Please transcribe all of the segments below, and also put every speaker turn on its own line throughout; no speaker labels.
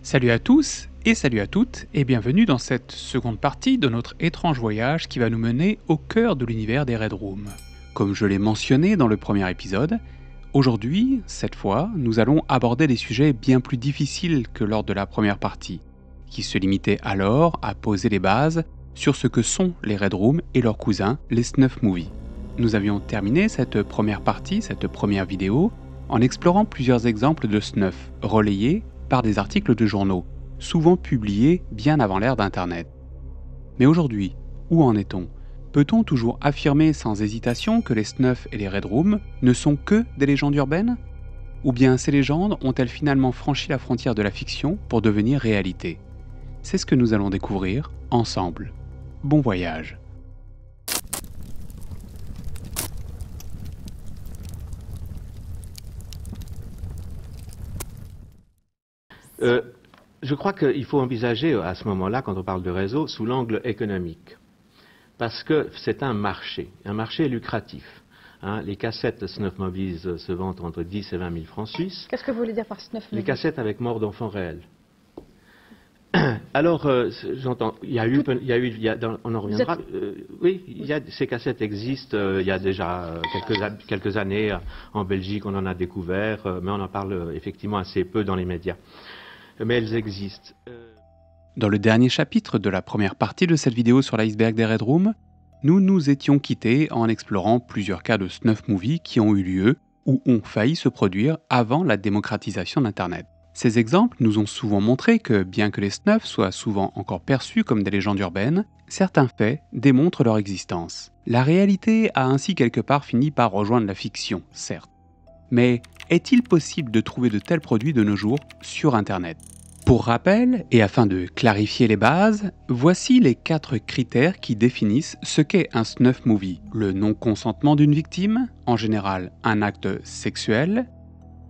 Salut à tous et salut à toutes et bienvenue dans cette seconde partie de notre étrange voyage qui va nous mener au cœur de l'univers des Red Rooms. Comme je l'ai mentionné dans le premier épisode, aujourd'hui, cette fois, nous allons aborder des sujets bien plus difficiles que lors de la première partie, qui se limitaient alors à poser les bases sur ce que sont les Red Rooms et leurs cousins, les Snuff Movies. Nous avions terminé cette première partie, cette première vidéo, en explorant plusieurs exemples de snuff relayés par des articles de journaux, souvent publiés bien avant l'ère d'Internet. Mais aujourd'hui, où en est-on ? Peut-on toujours affirmer sans hésitation que les snuff et les Red Rooms ne sont que des légendes urbaines ? Ou bien ces légendes ont-elles finalement franchi la frontière de la fiction pour devenir réalité ? C'est ce que nous allons découvrir ensemble. Bon voyage.
Je crois qu'il faut envisager à ce moment-là, quand on parle de réseau, sous l'angle économique. Parce que c'est un marché lucratif. Les cassettes Snuff Movies se vendent entre 10 et 20 000 francs suisses.
Qu'est-ce que vous voulez dire par Snuff Movies ?
Les cassettes avec mort d'enfants réels. Alors, j'entends, on en reviendra. Ces cassettes existent. Il y a déjà quelques années en Belgique, on en a découvert, mais on en parle effectivement assez peu dans les médias. Mais elles existent.
Dans le dernier chapitre de la première partie de cette vidéo sur l'iceberg des Red Rooms, nous nous étions quittés en explorant plusieurs cas de snuff movies qui ont eu lieu ou ont failli se produire avant la démocratisation d'Internet. Ces exemples nous ont souvent montré que, bien que les snuffs soient souvent encore perçus comme des légendes urbaines, certains faits démontrent leur existence. La réalité a ainsi quelque part fini par rejoindre la fiction, certes. Mais est-il possible de trouver de tels produits de nos jours sur Internet ? Pour rappel, et afin de clarifier les bases, voici les 4 critères qui définissent ce qu'est un snuff movie. Le non-consentement d'une victime, en général un acte sexuel,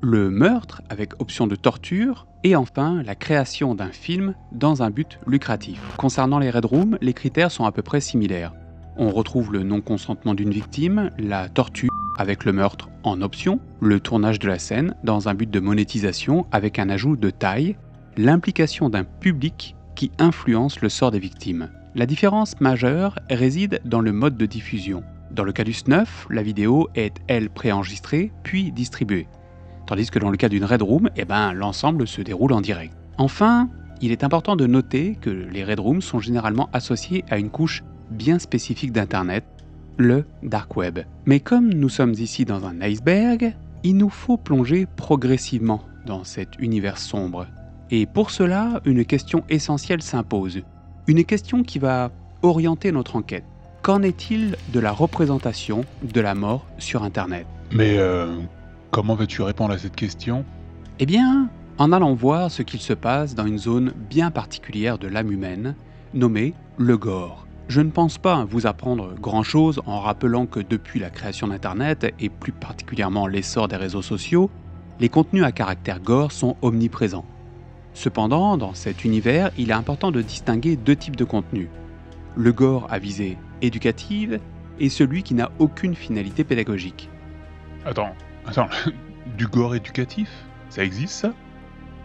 le meurtre avec option de torture, et enfin la création d'un film dans un but lucratif. Concernant les Red Rooms, les critères sont à peu près similaires. On retrouve le non-consentement d'une victime, la torture avec le meurtre en option, le tournage de la scène dans un but de monétisation avec un ajout de taille, l'implication d'un public qui influence le sort des victimes. La différence majeure réside dans le mode de diffusion. Dans le cas du snuff, la vidéo est, elle, préenregistrée puis distribuée. Tandis que dans le cas d'une Red Room, l'ensemble se déroule en direct. Enfin, il est important de noter que les Red Rooms sont généralement associés à une couche bien spécifique d'Internet, le Dark Web. Mais comme nous sommes ici dans un iceberg, il nous faut plonger progressivement dans cet univers sombre. Et pour cela, une question essentielle s'impose. Une question qui va orienter notre enquête. Qu'en est-il de la représentation de la mort sur Internet ?
Mais comment vas-tu répondre à cette question ?
Eh bien, en allant voir ce qu'il se passe dans une zone bien particulière de l'âme humaine, nommée le gore. Je ne pense pas vous apprendre grand-chose en rappelant que depuis la création d'Internet, et plus particulièrement l'essor des réseaux sociaux, les contenus à caractère gore sont omniprésents. Cependant, dans cet univers, il est important de distinguer 2 types de contenus. Le gore à visée éducative et celui qui n'a aucune finalité pédagogique.
Attends, du gore éducatif ? Ça existe ça ?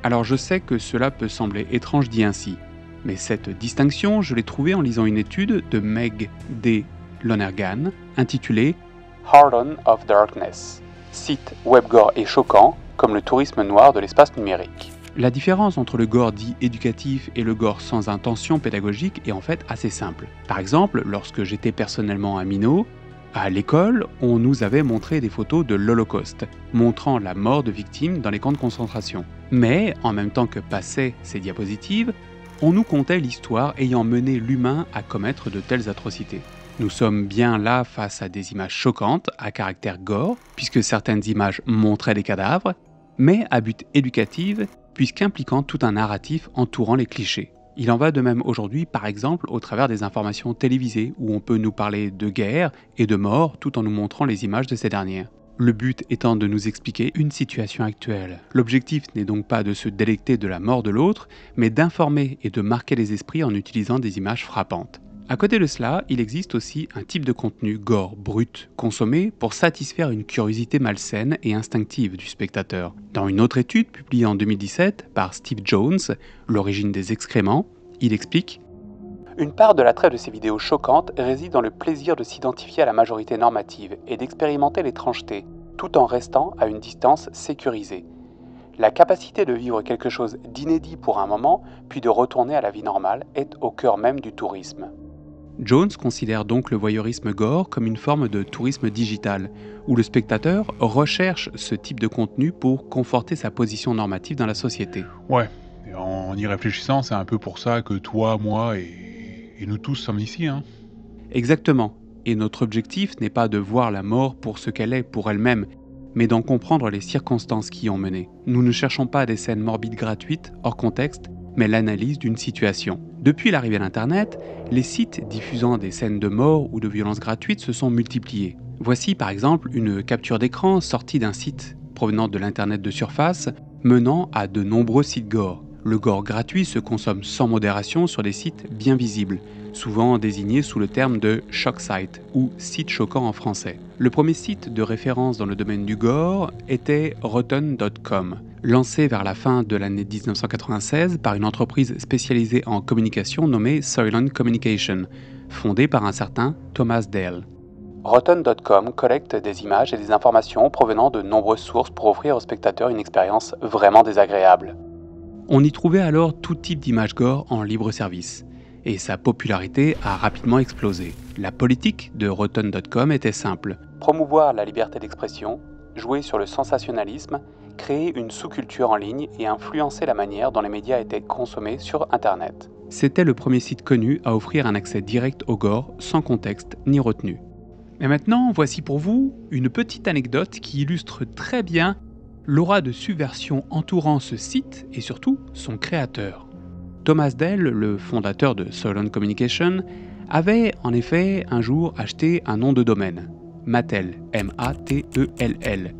Alors je sais que cela peut sembler étrange dit ainsi, mais cette distinction, je l'ai trouvée en lisant une étude de Meg D. Lonergan intitulée « Harlem of Darkness, site web gore et choquant comme le tourisme noir de l'espace numérique ». La différence entre le gore dit éducatif et le gore sans intention pédagogique est en fait assez simple. Par exemple, lorsque j'étais personnellement un minot, à l'école, on nous avait montré des photos de l'Holocauste, montrant la mort de victimes dans les camps de concentration. Mais, en même temps que passaient ces diapositives, on nous contait l'histoire ayant mené l'humain à commettre de telles atrocités. Nous sommes bien là face à des images choquantes, à caractère gore, puisque certaines images montraient des cadavres, mais à but éducatif, puisqu'impliquant tout un narratif entourant les clichés. Il en va de même aujourd'hui, par exemple, au travers des informations télévisées, où on peut nous parler de guerre et de mort tout en nous montrant les images de ces dernières. Le but étant de nous expliquer une situation actuelle. L'objectif n'est donc pas de se délecter de la mort de l'autre, mais d'informer et de marquer les esprits en utilisant des images frappantes. À côté de cela, il existe aussi un type de contenu gore brut, consommé pour satisfaire une curiosité malsaine et instinctive du spectateur. Dans une autre étude publiée en 2017 par Steve Jones, L'origine des excréments, il explique: une part de l'attrait de ces vidéos choquantes réside dans le plaisir de s'identifier à la majorité normative et d'expérimenter l'étrangeté, tout en restant à une distance sécurisée. La capacité de vivre quelque chose d'inédit pour un moment, puis de retourner à la vie normale, est au cœur même du tourisme. Jones considère donc le voyeurisme gore comme une forme de tourisme digital, où le spectateur recherche ce type de contenu pour conforter sa position normative dans la société.
Ouais, et en y réfléchissant, c'est un peu pour ça que toi, moi et nous tous sommes ici, hein.
Exactement, et notre objectif n'est pas de voir la mort pour ce qu'elle est pour elle-même, mais d'en comprendre les circonstances qui y ont mené. Nous ne cherchons pas des scènes morbides gratuites, hors contexte, mais l'analyse d'une situation. Depuis l'arrivée d'Internet, les sites diffusant des scènes de mort ou de violences gratuites se sont multipliés. Voici par exemple une capture d'écran sortie d'un site provenant de l'Internet de surface, menant à de nombreux sites gore. Le gore gratuit se consomme sans modération sur des sites bien visibles, souvent désignés sous le terme de shock site ou site choquant en français. Le premier site de référence dans le domaine du gore était Rotten.com, lancé vers la fin de l'année 1996 par une entreprise spécialisée en communication nommée Soylent Communication, fondée par un certain Thomas Dale. Rotten.com collecte des images et des informations provenant de nombreuses sources pour offrir aux spectateurs une expérience vraiment désagréable. On y trouvait alors tout type d'images gore en libre service, et sa popularité a rapidement explosé. La politique de Rotten.com était simple: promouvoir la liberté d'expression, jouer sur le sensationnalisme, créer une sous-culture en ligne et influencer la manière dont les médias étaient consommés sur Internet. C'était le premier site connu à offrir un accès direct au gore sans contexte ni retenue. Et maintenant, voici pour vous une petite anecdote qui illustre très bien l'aura de subversion entourant ce site et surtout son créateur. Thomas Dale, le fondateur de Soylent Communication, avait en effet un jour acheté un nom de domaine, Mattel, M-A-T-E-L-L,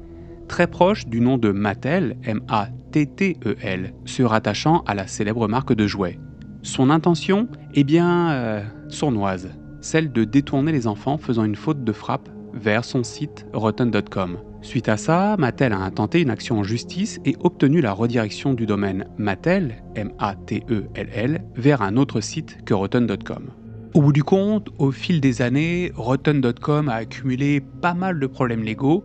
très proche du nom de Mattel, M-A-T-T-E-L, se rattachant à la célèbre marque de jouets. Son intention est bien sournoise, celle de détourner les enfants faisant une faute de frappe vers son site Rotten.com. Suite à ça, Mattel a tenté une action en justice et obtenu la redirection du domaine Mattel, M-A-T-E-L-L, vers un autre site que Rotten.com. Au bout du compte, au fil des années, Rotten.com a accumulé pas mal de problèmes légaux,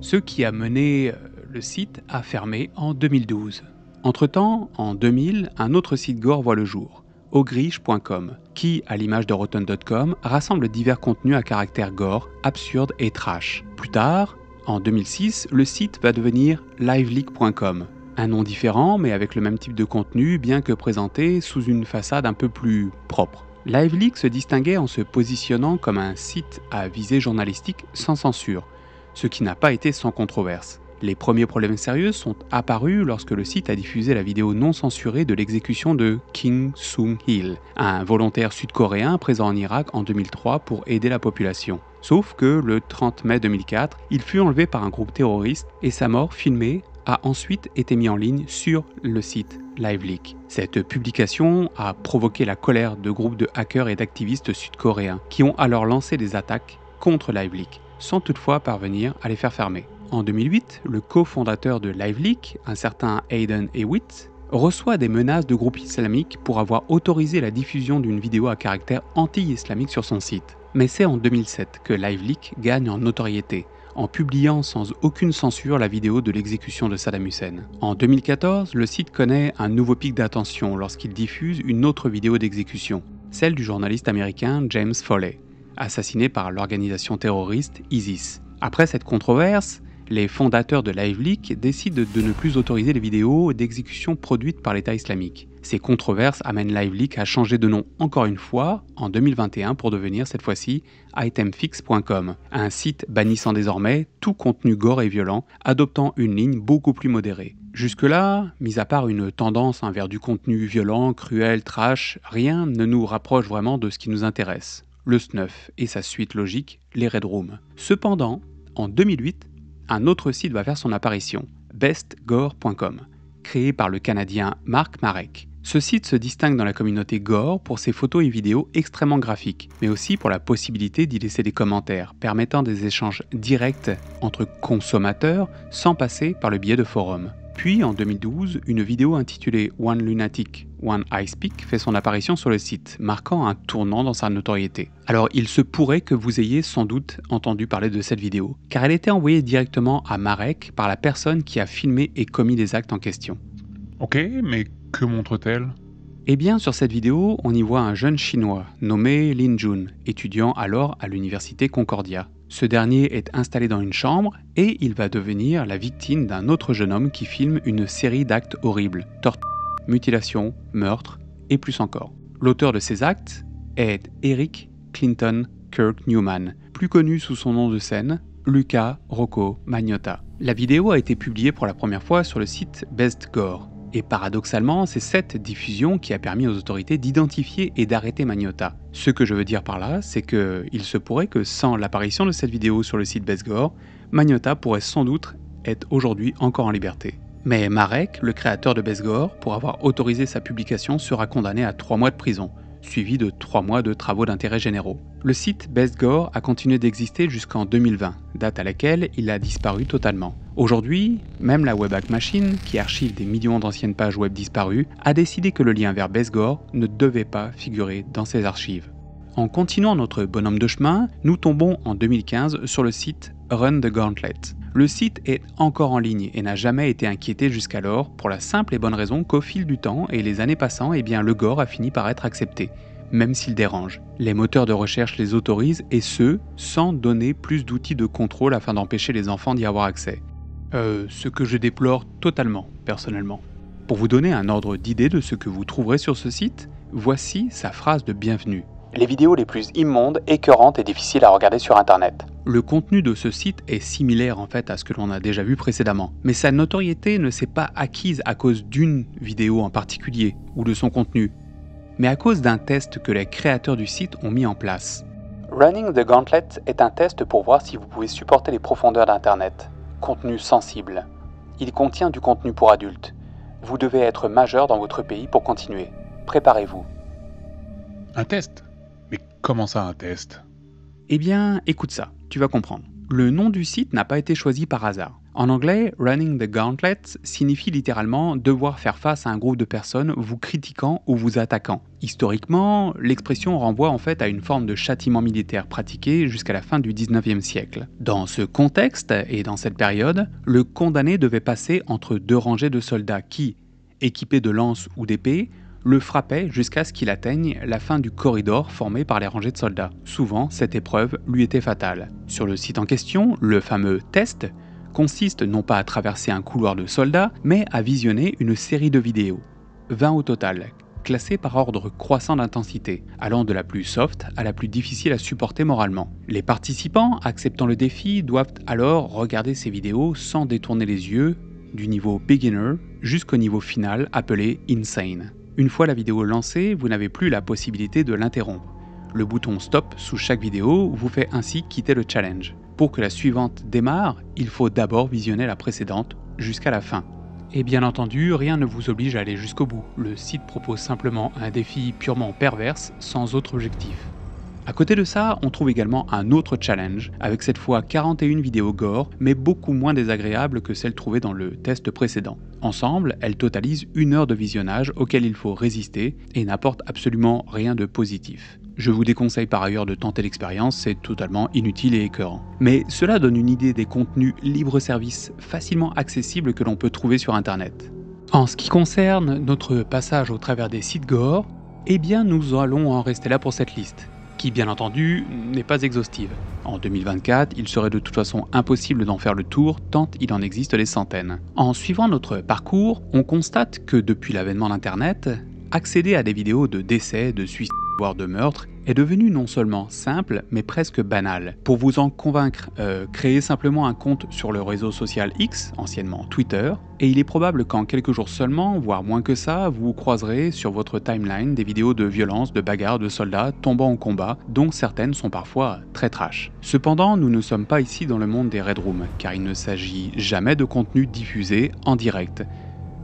ce qui a mené le site à fermer en 2012. Entre-temps, en 2000, un autre site gore voit le jour, ogriche.com, qui, à l'image de Rotten.com, rassemble divers contenus à caractère gore, absurde et trash. Plus tard, en 2006, le site va devenir liveleak.com, un nom différent mais avec le même type de contenu, bien que présenté sous une façade un peu plus propre. LiveLeak se distinguait en se positionnant comme un site à visée journalistique sans censure, ce qui n'a pas été sans controverse. Les premiers problèmes sérieux sont apparus lorsque le site a diffusé la vidéo non censurée de l'exécution de Kim Sung-il, un volontaire sud-coréen présent en Irak en 2003 pour aider la population. Sauf que le 30 mai 2004, il fut enlevé par un groupe terroriste et sa mort filmée a ensuite été mise en ligne sur le site LiveLeak. Cette publication a provoqué la colère de groupes de hackers et d'activistes sud-coréens qui ont alors lancé des attaques contre LiveLeak, sans toutefois parvenir à les faire fermer. En 2008, le cofondateur de LiveLeak, un certain Hayden Hewitt, reçoit des menaces de groupes islamiques pour avoir autorisé la diffusion d'une vidéo à caractère anti-islamique sur son site. Mais c'est en 2007 que LiveLeak gagne en notoriété, en publiant sans aucune censure la vidéo de l'exécution de Saddam Hussein. En 2014, le site connaît un nouveau pic d'attention lorsqu'il diffuse une autre vidéo d'exécution, celle du journaliste américain James Foley, assassiné par l'organisation terroriste ISIS. Après cette controverse, les fondateurs de LiveLeak décident de ne plus autoriser les vidéos d'exécution produites par l'État islamique. Ces controverses amènent LiveLeak à changer de nom encore une fois en 2021 pour devenir cette fois-ci itemfix.com, un site bannissant désormais tout contenu gore et violent, adoptant une ligne beaucoup plus modérée. Jusque-là, mis à part une tendance vers du contenu violent, cruel, trash, rien ne nous rapproche vraiment de ce qui nous intéresse, le snuff et sa suite logique, les Red Rooms. Cependant, en 2008, un autre site va faire son apparition, bestgore.com, créé par le Canadien Mark Marek. Ce site se distingue dans la communauté gore pour ses photos et vidéos extrêmement graphiques, mais aussi pour la possibilité d'y laisser des commentaires, permettant des échanges directs entre consommateurs sans passer par le biais de forums. Puis en 2012, une vidéo intitulée One Lunatic, One Ice Pick fait son apparition sur le site, marquant un tournant dans sa notoriété. Alors il se pourrait que vous ayez sans doute entendu parler de cette vidéo, car elle était envoyée directement à Marek par la personne qui a filmé et commis les actes en question.
Ok, mais que montre-t-elle ?
Eh bien, sur cette vidéo, on y voit un jeune chinois nommé Lin Jun, étudiant alors à l'université Concordia. Ce dernier est installé dans une chambre et il va devenir la victime d'un autre jeune homme qui filme une série d'actes horribles, torture, mutilation, meurtre et plus encore. L'auteur de ces actes est Eric Clinton Kirk Newman, plus connu sous son nom de scène, Luca Rocco Magnotta. La vidéo a été publiée pour la première fois sur le site Best Gore. Et paradoxalement, c'est cette diffusion qui a permis aux autorités d'identifier et d'arrêter Magnotta. Ce que je veux dire par là, c'est qu'il se pourrait que sans l'apparition de cette vidéo sur le site Best Gore, Magnotta pourrait sans doute être aujourd'hui encore en liberté. Mais Marek, le créateur de Best Gore, pour avoir autorisé sa publication, sera condamné à 3 mois de prison, suivi de 3 mois de travaux d'intérêt généraux. Le site Best Gore a continué d'exister jusqu'en 2020, date à laquelle il a disparu totalement. Aujourd'hui, même la Wayback Machine, qui archive des millions d'anciennes pages web disparues, a décidé que le lien vers Best Gore ne devait pas figurer dans ses archives. En continuant notre bonhomme de chemin, nous tombons en 2015 sur le site Run the Gauntlet. Le site est encore en ligne et n'a jamais été inquiété jusqu'alors pour la simple et bonne raison qu'au fil du temps et les années passant, le gore a fini par être accepté, même s'il dérange. Les moteurs de recherche les autorisent et ce, sans donner plus d'outils de contrôle afin d'empêcher les enfants d'y avoir accès. Ce que je déplore totalement, personnellement. Pour vous donner un ordre d'idée de ce que vous trouverez sur ce site, voici sa phrase de bienvenue. Les vidéos les plus immondes, écœurantes et difficiles à regarder sur internet. Le contenu de ce site est similaire en fait à ce que l'on a déjà vu précédemment, mais sa notoriété ne s'est pas acquise à cause d'une vidéo en particulier ou de son contenu, mais à cause d'un test que les créateurs du site ont mis en place. Running the Gauntlet est un test pour voir si vous pouvez supporter les profondeurs d'internet. Contenu sensible. Il contient du contenu pour adultes. Vous devez être majeur dans votre pays pour continuer. Préparez-vous.
Un test ? Mais comment ça un test ?
Eh bien, écoute ça, tu vas comprendre. Le nom du site n'a pas été choisi par hasard. En anglais, Running the Gauntlet signifie littéralement devoir faire face à un groupe de personnes vous critiquant ou vous attaquant. Historiquement, l'expression renvoie en fait à une forme de châtiment militaire pratiqué jusqu'à la fin du 19e siècle. Dans ce contexte et dans cette période, le condamné devait passer entre 2 rangées de soldats qui, équipés de lances ou d'épées, le frappaient jusqu'à ce qu'il atteigne la fin du corridor formé par les rangées de soldats. Souvent, cette épreuve lui était fatale. Sur le site en question, le fameux test consiste non pas à traverser un couloir de soldats, mais à visionner une série de vidéos, 20 au total, classées par ordre croissant d'intensité, allant de la plus soft à la plus difficile à supporter moralement. Les participants, acceptant le défi, doivent alors regarder ces vidéos sans détourner les yeux du niveau beginner jusqu'au niveau final appelé insane. Une fois la vidéo lancée, vous n'avez plus la possibilité de l'interrompre. Le bouton stop sous chaque vidéo vous fait ainsi quitter le challenge. Pour que la suivante démarre, il faut d'abord visionner la précédente jusqu'à la fin. Et bien entendu, rien ne vous oblige à aller jusqu'au bout. Le site propose simplement un défi purement perverse, sans autre objectif. À côté de ça, on trouve également un autre challenge, avec cette fois 41 vidéos gore, mais beaucoup moins désagréables que celles trouvées dans le test précédent. Ensemble, elles totalisent 1 heure de visionnage auquel il faut résister et n'apportent absolument rien de positif. Je vous déconseille par ailleurs de tenter l'expérience, c'est totalement inutile et écœurant. Mais cela donne une idée des contenus libre-service facilement accessibles que l'on peut trouver sur internet. En ce qui concerne notre passage au travers des sites gore, eh bien nous allons en rester là pour cette liste, qui bien entendu n'est pas exhaustive. En 2024, il serait de toute façon impossible d'en faire le tour tant il en existe des centaines. En suivant notre parcours, on constate que depuis l'avènement d'Internet, accéder à des vidéos de décès, de suicide, voire de meurtre, est devenu non seulement simple, mais presque banal. Pour vous en convaincre, créez simplement un compte sur le réseau social X, anciennement Twitter, et il est probable qu'en quelques jours seulement, voire moins que ça, vous croiserez sur votre timeline des vidéos de violence, de bagarres, de soldats tombant au combat, dont certaines sont parfois très trash. Cependant, nous ne sommes pas ici dans le monde des Red Rooms, car il ne s'agit jamais de contenu diffusé en direct,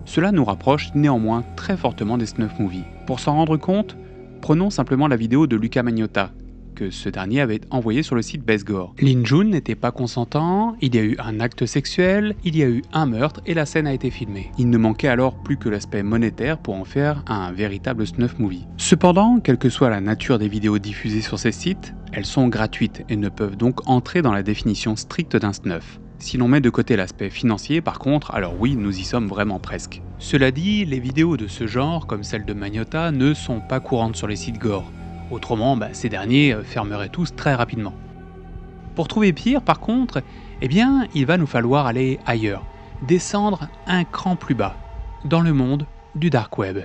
Cela nous rapproche néanmoins très fortement des snuff movies. Pour s'en rendre compte, prenons simplement la vidéo de Luca Magnotta, que ce dernier avait envoyé sur le site Best Gore. Lin Jun n'était pas consentant, il y a eu un acte sexuel, il y a eu un meurtre et la scène a été filmée. Il ne manquait alors plus que l'aspect monétaire pour en faire un véritable snuff movie. Cependant, quelle que soit la nature des vidéos diffusées sur ces sites, elles sont gratuites et ne peuvent donc entrer dans la définition stricte d'un snuff. Si l'on met de côté l'aspect financier, par contre, alors oui, nous y sommes vraiment presque. Cela dit, les vidéos de ce genre, comme celle de Magnotta, ne sont pas courantes sur les sites Gore. Autrement, ces derniers fermeraient tous très rapidement. Pour trouver pire, par contre, il va nous falloir aller ailleurs, descendre un cran plus bas, dans le monde du dark web.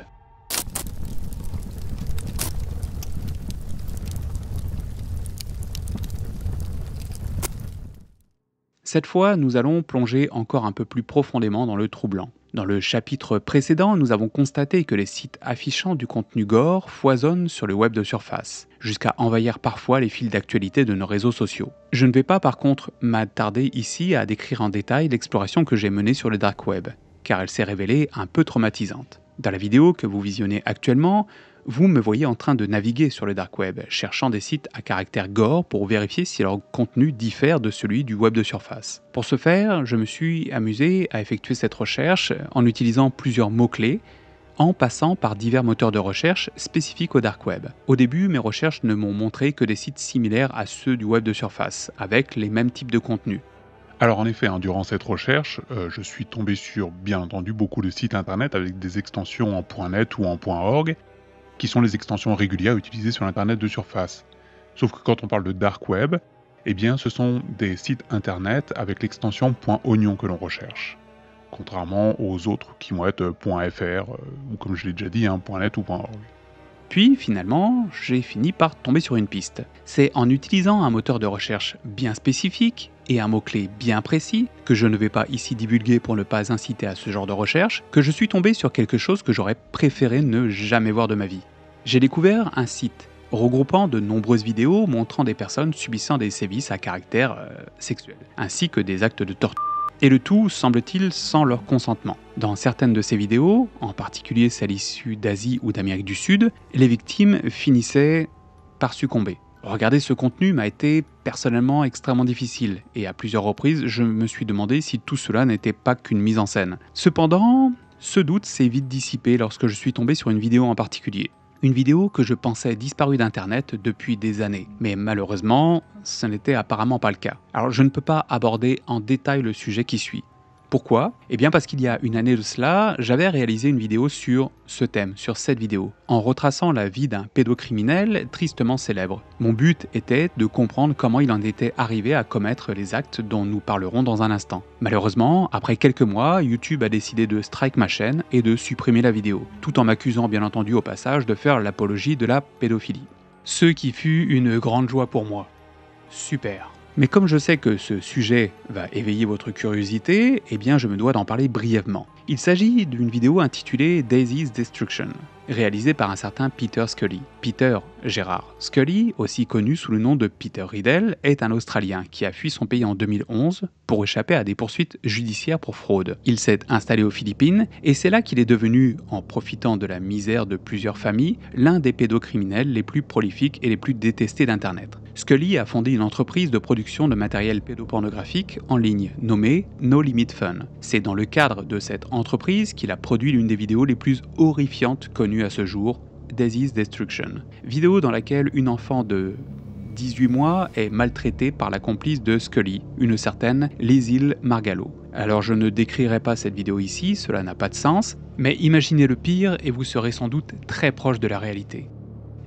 Cette fois, nous allons plonger encore un peu plus profondément dans le troublant. Dans le chapitre précédent, nous avons constaté que les sites affichant du contenu gore foisonnent sur le web de surface, jusqu'à envahir parfois les fils d'actualité de nos réseaux sociaux. Je ne vais pas par contre m'attarder ici à décrire en détail l'exploration que j'ai menée sur le dark web, car elle s'est révélée un peu traumatisante. Dans la vidéo que vous visionnez actuellement, vous me voyez en train de naviguer sur le dark web, cherchant des sites à caractère gore pour vérifier si leur contenu diffère de celui du web de surface. Pour ce faire, je me suis amusé à effectuer cette recherche en utilisant plusieurs mots-clés, en passant par divers moteurs de recherche spécifiques au dark web. Au début, mes recherches ne m'ont montré que des sites similaires à ceux du web de surface, avec les mêmes types de contenus.
Alors en effet, durant cette recherche, je suis tombé sur, bien entendu, beaucoup de sites internet avec des extensions en .net ou en .org, qui sont les extensions régulières utilisées sur l'internet de surface. Sauf que quand on parle de dark web, ce sont des sites internet avec l'extension .oignon que l'on recherche, contrairement aux autres qui vont être .fr, ou comme je l'ai déjà dit, .net ou .org.
Puis finalement, j'ai fini par tomber sur une piste. C'est en utilisant un moteur de recherche bien spécifique et un mot-clé bien précis, que je ne vais pas ici divulguer pour ne pas inciter à ce genre de recherche, que je suis tombé sur quelque chose que j'aurais préféré ne jamais voir de ma vie. J'ai découvert un site regroupant de nombreuses vidéos montrant des personnes subissant des sévices à caractère sexuel, ainsi que des actes de torture. Et le tout, semble-t-il, sans leur consentement. Dans certaines de ces vidéos, en particulier celles issues d'Asie ou d'Amérique du Sud, les victimes finissaient par succomber. Regarder ce contenu m'a été personnellement extrêmement difficile, et à plusieurs reprises, je me suis demandé si tout cela n'était pas qu'une mise en scène. Cependant, ce doute s'est vite dissipé lorsque je suis tombé sur une vidéo en particulier. Une vidéo que je pensais disparue d'internet depuis des années, mais malheureusement, ce n'était apparemment pas le cas. Alors je ne peux pas aborder en détail le sujet qui suit. Pourquoi ? Parce qu'il y a une année de cela, j'avais réalisé une vidéo sur ce thème, sur cette vidéo, en retraçant la vie d'un pédocriminel tristement célèbre. Mon but était de comprendre comment il en était arrivé à commettre les actes dont nous parlerons dans un instant. Malheureusement, après quelques mois, YouTube a décidé de strike ma chaîne et de supprimer la vidéo, tout en m'accusant bien entendu au passage de faire l'apologie de la pédophilie. Ce qui fut une grande joie pour moi. Super. Mais comme je sais que ce sujet va éveiller votre curiosité, je me dois d'en parler brièvement. Il s'agit d'une vidéo intitulée Daisy's Destruction, réalisée par un certain Peter Scully. Peter Gérard Scully, aussi connu sous le nom de Peter Riddell, est un Australien qui a fui son pays en 2011 pour échapper à des poursuites judiciaires pour fraude. Il s'est installé aux Philippines et c'est là qu'il est devenu, en profitant de la misère de plusieurs familles, l'un des pédocriminels les plus prolifiques et les plus détestés d'Internet. Scully a fondé une entreprise de production de matériel pédopornographique en ligne nommée No Limit Fun. C'est dans le cadre de cette entreprise qu'il a produit l'une des vidéos les plus horrifiantes connues à ce jour, Daisy's Destruction. Vidéo dans laquelle une enfant de 18 mois est maltraitée par la complice de Scully, une certaine Lysil Margallo. Alors je ne décrirai pas cette vidéo ici, cela n'a pas de sens, mais imaginez le pire et vous serez sans doute très proche de la réalité.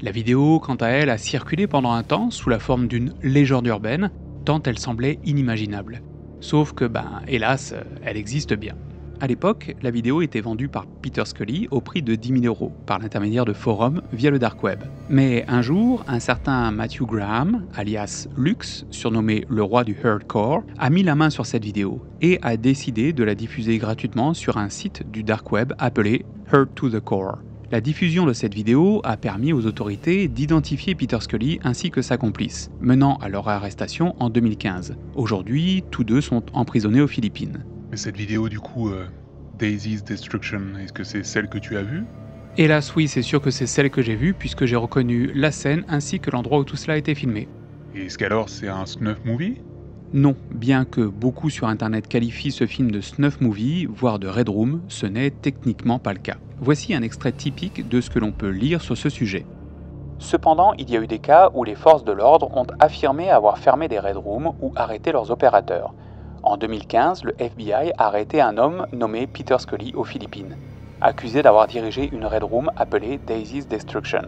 La vidéo, quant à elle, a circulé pendant un temps sous la forme d'une légende urbaine, tant elle semblait inimaginable. Sauf que, hélas, elle existe bien. À l'époque, la vidéo était vendue par Peter Scully au prix de 10 000 € par l'intermédiaire de forums via le dark web. Mais un jour, un certain Matthew Graham, alias Lux, surnommé le roi du hardcore, a mis la main sur cette vidéo et a décidé de la diffuser gratuitement sur un site du dark web appelé Hurt to the Core. La diffusion de cette vidéo a permis aux autorités d'identifier Peter Scully ainsi que sa complice, menant à leur arrestation en 2015. Aujourd'hui, tous deux sont emprisonnés aux Philippines.
Mais cette vidéo, du coup, Daisy's Destruction, est-ce que c'est celle que tu as vue?
Hélas oui, c'est sûr que c'est celle que j'ai vue puisque j'ai reconnu la scène ainsi que l'endroit où tout cela a été filmé.
Et est-ce qu'alors c'est un snuff movie?
Non, bien que beaucoup sur internet qualifient ce film de snuff movie, voire de Red Room, ce n'est techniquement pas le cas. Voici un extrait typique de ce que l'on peut lire sur ce sujet. Cependant, il y a eu des cas où les forces de l'ordre ont affirmé avoir fermé des Red Rooms ou arrêté leurs opérateurs. En 2015, le FBI a arrêté un homme nommé Peter Scully aux Philippines, accusé d'avoir dirigé une Red Room appelée Daisy's Destruction.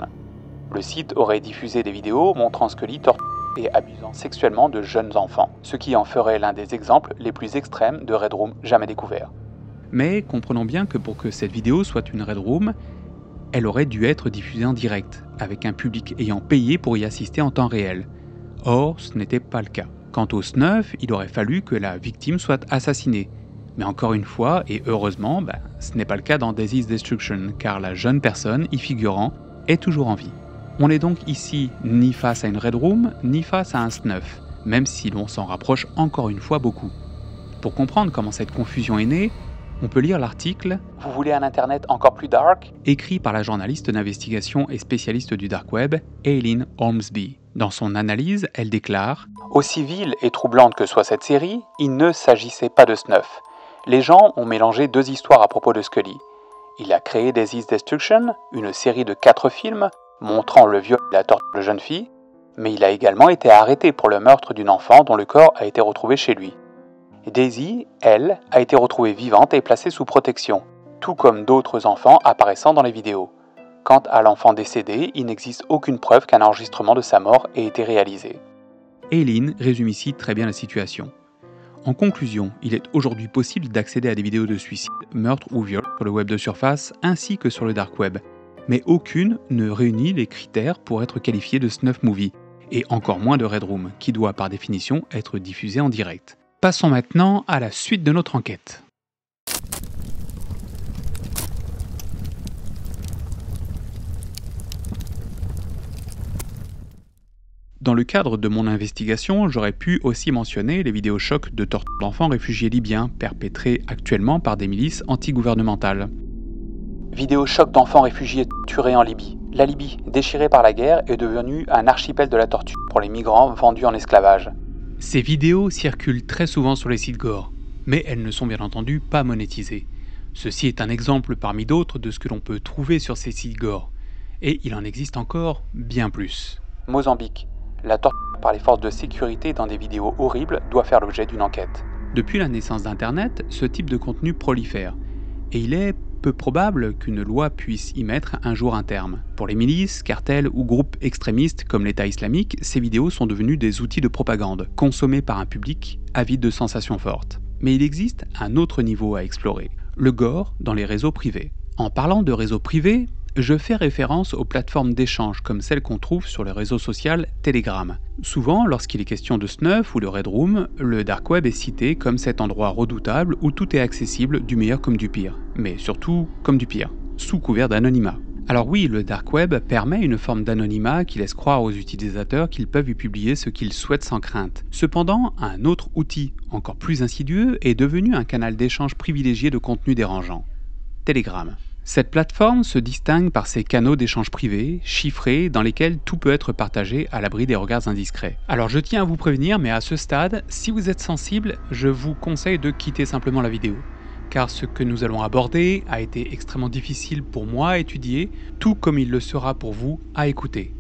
Le site aurait diffusé des vidéos montrant Scully torturant et abusant sexuellement de jeunes enfants, ce qui en ferait l'un des exemples les plus extrêmes de Red Room jamais découverts. Mais comprenons bien que pour que cette vidéo soit une Red Room, elle aurait dû être diffusée en direct, avec un public ayant payé pour y assister en temps réel. Or, ce n'était pas le cas. Quant au snuff, il aurait fallu que la victime soit assassinée. Mais encore une fois, et heureusement, ce n'est pas le cas dans Daisy's Destruction, car la jeune personne y figurant est toujours en vie. On n'est donc ici ni face à une Red Room, ni face à un snuff, même si l'on s'en rapproche encore une fois beaucoup. Pour comprendre comment cette confusion est née, on peut lire l'article « Vous voulez un internet encore plus dark ?» écrit par la journaliste d'investigation et spécialiste du dark web, Aileen Ormsby. Dans son analyse, elle déclare « Aussi vile et troublante que soit cette série, il ne s'agissait pas de snuff. Les gens ont mélangé deux histoires à propos de Scully. Il a créé Daisy's Destruction, une série de 4 films montrant le viol et la torture de jeunes filles, mais il a également été arrêté pour le meurtre d'une enfant dont le corps a été retrouvé chez lui. Daisy, elle, a été retrouvée vivante et placée sous protection, tout comme d'autres enfants apparaissant dans les vidéos. Quant à l'enfant décédé, il n'existe aucune preuve qu'un enregistrement de sa mort ait été réalisé. » Aileen résume ici très bien la situation. En conclusion, il est aujourd'hui possible d'accéder à des vidéos de suicide, meurtre ou viol sur le web de surface ainsi que sur le dark web, mais aucune ne réunit les critères pour être qualifiée de snuff movie, et encore moins de Red Room, qui doit par définition être diffusée en direct. Passons maintenant à la suite de notre enquête. Dans le cadre de mon investigation, j'aurais pu aussi mentionner les vidéos chocs de torture d'enfants réfugiés libyens perpétrées actuellement par des milices anti-gouvernementales. Vidéo choc d'enfants réfugiés tués en Libye. La Libye, déchirée par la guerre, est devenue un archipel de la torture pour les migrants vendus en esclavage. Ces vidéos circulent très souvent sur les sites gore, mais elles ne sont bien entendu pas monétisées. Ceci est un exemple parmi d'autres de ce que l'on peut trouver sur ces sites gore, et il en existe encore bien plus. Mozambique. La torture par les forces de sécurité dans des vidéos horribles doit faire l'objet d'une enquête. Depuis la naissance d'Internet, ce type de contenu prolifère, et il est peu probable qu'une loi puisse y mettre un jour un terme. Pour les milices, cartels ou groupes extrémistes comme l'État islamique, ces vidéos sont devenues des outils de propagande, consommés par un public avide de sensations fortes. Mais il existe un autre niveau à explorer, le gore dans les réseaux privés. En parlant de réseaux privés, je fais référence aux plateformes d'échange comme celles qu'on trouve sur le réseau social Telegram. Souvent, lorsqu'il est question de snuff ou de Red Room, le dark web est cité comme cet endroit redoutable où tout est accessible du meilleur comme du pire, mais surtout comme du pire, sous couvert d'anonymat. Alors oui, le dark web permet une forme d'anonymat qui laisse croire aux utilisateurs qu'ils peuvent y publier ce qu'ils souhaitent sans crainte. Cependant, un autre outil, encore plus insidieux, est devenu un canal d'échange privilégié de contenu dérangeant. Telegram. Cette plateforme se distingue par ses canaux d'échange privés, chiffrés, dans lesquels tout peut être partagé à l'abri des regards indiscrets. Alors je tiens à vous prévenir, mais à ce stade, si vous êtes sensible, je vous conseille de quitter simplement la vidéo. Car ce que nous allons aborder a été extrêmement difficile pour moi à étudier, tout comme il le sera pour vous à écouter.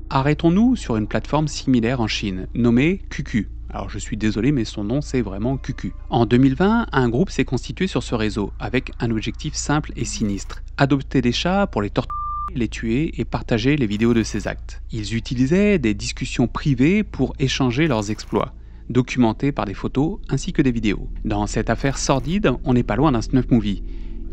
Arrêtons-nous sur une plateforme similaire en Chine, nommée QQ. Alors je suis désolé, mais son nom c'est vraiment QQ. En 2020, un groupe s'est constitué sur ce réseau, avec un objectif simple et sinistre. Adopter des chats pour les torturer, les tuer et partager les vidéos de ces actes. Ils utilisaient des discussions privées pour échanger leurs exploits, documentés par des photos ainsi que des vidéos. Dans cette affaire sordide, on n'est pas loin d'un snuff movie.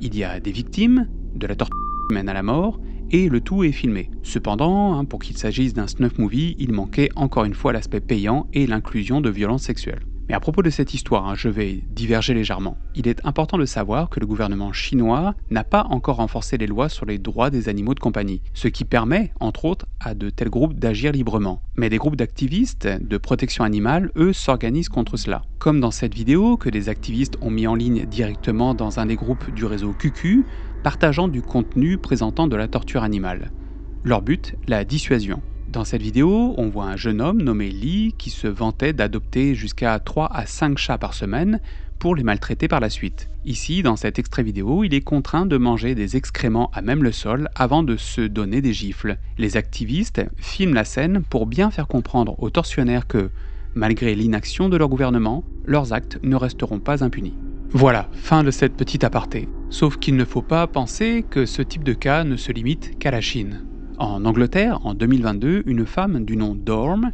Il y a des victimes, de la torture qui mène à la mort, et le tout est filmé. Cependant, pour qu'il s'agisse d'un snuff movie, il manquait encore une fois l'aspect payant et l'inclusion de violences sexuelles. Mais à propos de cette histoire, je vais diverger légèrement. Il est important de savoir que le gouvernement chinois n'a pas encore renforcé les lois sur les droits des animaux de compagnie, ce qui permet, entre autres, à de tels groupes d'agir librement. Mais des groupes d'activistes de protection animale, eux, s'organisent contre cela. Comme dans cette vidéo que des activistes ont mis en ligne directement dans un des groupes du réseau QQ, partageant du contenu présentant de la torture animale. Leur but, la dissuasion. Dans cette vidéo, on voit un jeune homme nommé Lee qui se vantait d'adopter jusqu'à 3 à 5 chats par semaine pour les maltraiter par la suite. Ici, dans cet extrait vidéo, il est contraint de manger des excréments à même le sol avant de se donner des gifles. Les activistes filment la scène pour bien faire comprendre aux tortionnaires que, malgré l'inaction de leur gouvernement, leurs actes ne resteront pas impunis. Voilà, fin de cette petite aparté. Sauf qu'il ne faut pas penser que ce type de cas ne se limite qu'à la Chine. En Angleterre, en 2022, une femme du nom d'Orm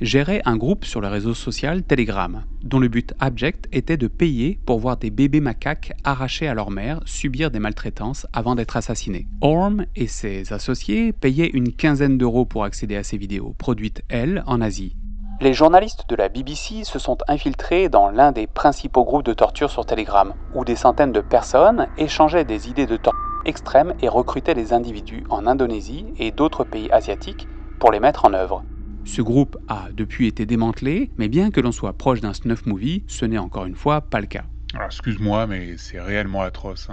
gérait un groupe sur le réseau social Telegram, dont le but abject était de payer pour voir des bébés macaques arrachés à leur mère subir des maltraitances avant d'être assassinés. Orm et ses associés payaient une quinzaine d'euros pour accéder à ces vidéos, produites, elles, en Asie. Les journalistes de la BBC se sont infiltrés dans l'un des principaux groupes de torture sur Telegram, où des centaines de personnes échangeaient des idées de torture extrêmes et recrutaient des individus en Indonésie et d'autres pays asiatiques pour les mettre en œuvre. Ce groupe a depuis été démantelé, mais bien que l'on soit proche d'un snuff movie, ce n'est encore une fois pas le cas.
Alors excuse-moi, mais c'est réellement atroce.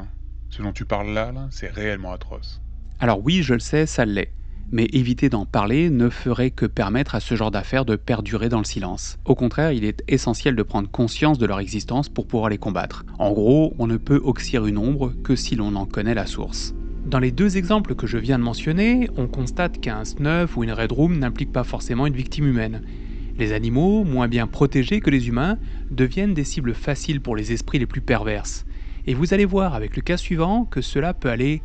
Ce dont tu parles là, c'est réellement atroce.
Alors oui, je le sais, ça l'est. Mais éviter d'en parler ne ferait que permettre à ce genre d'affaires de perdurer dans le silence. Au contraire, il est essentiel de prendre conscience de leur existence pour pouvoir les combattre. En gros, on ne peut oxyre une ombre que si l'on en connaît la source. Dans les deux exemples que je viens de mentionner, on constate qu'un snuff ou une red room n'implique pas forcément une victime humaine. Les animaux, moins bien protégés que les humains, deviennent des cibles faciles pour les esprits les plus perverses. Et vous allez voir avec le cas suivant que cela peut aller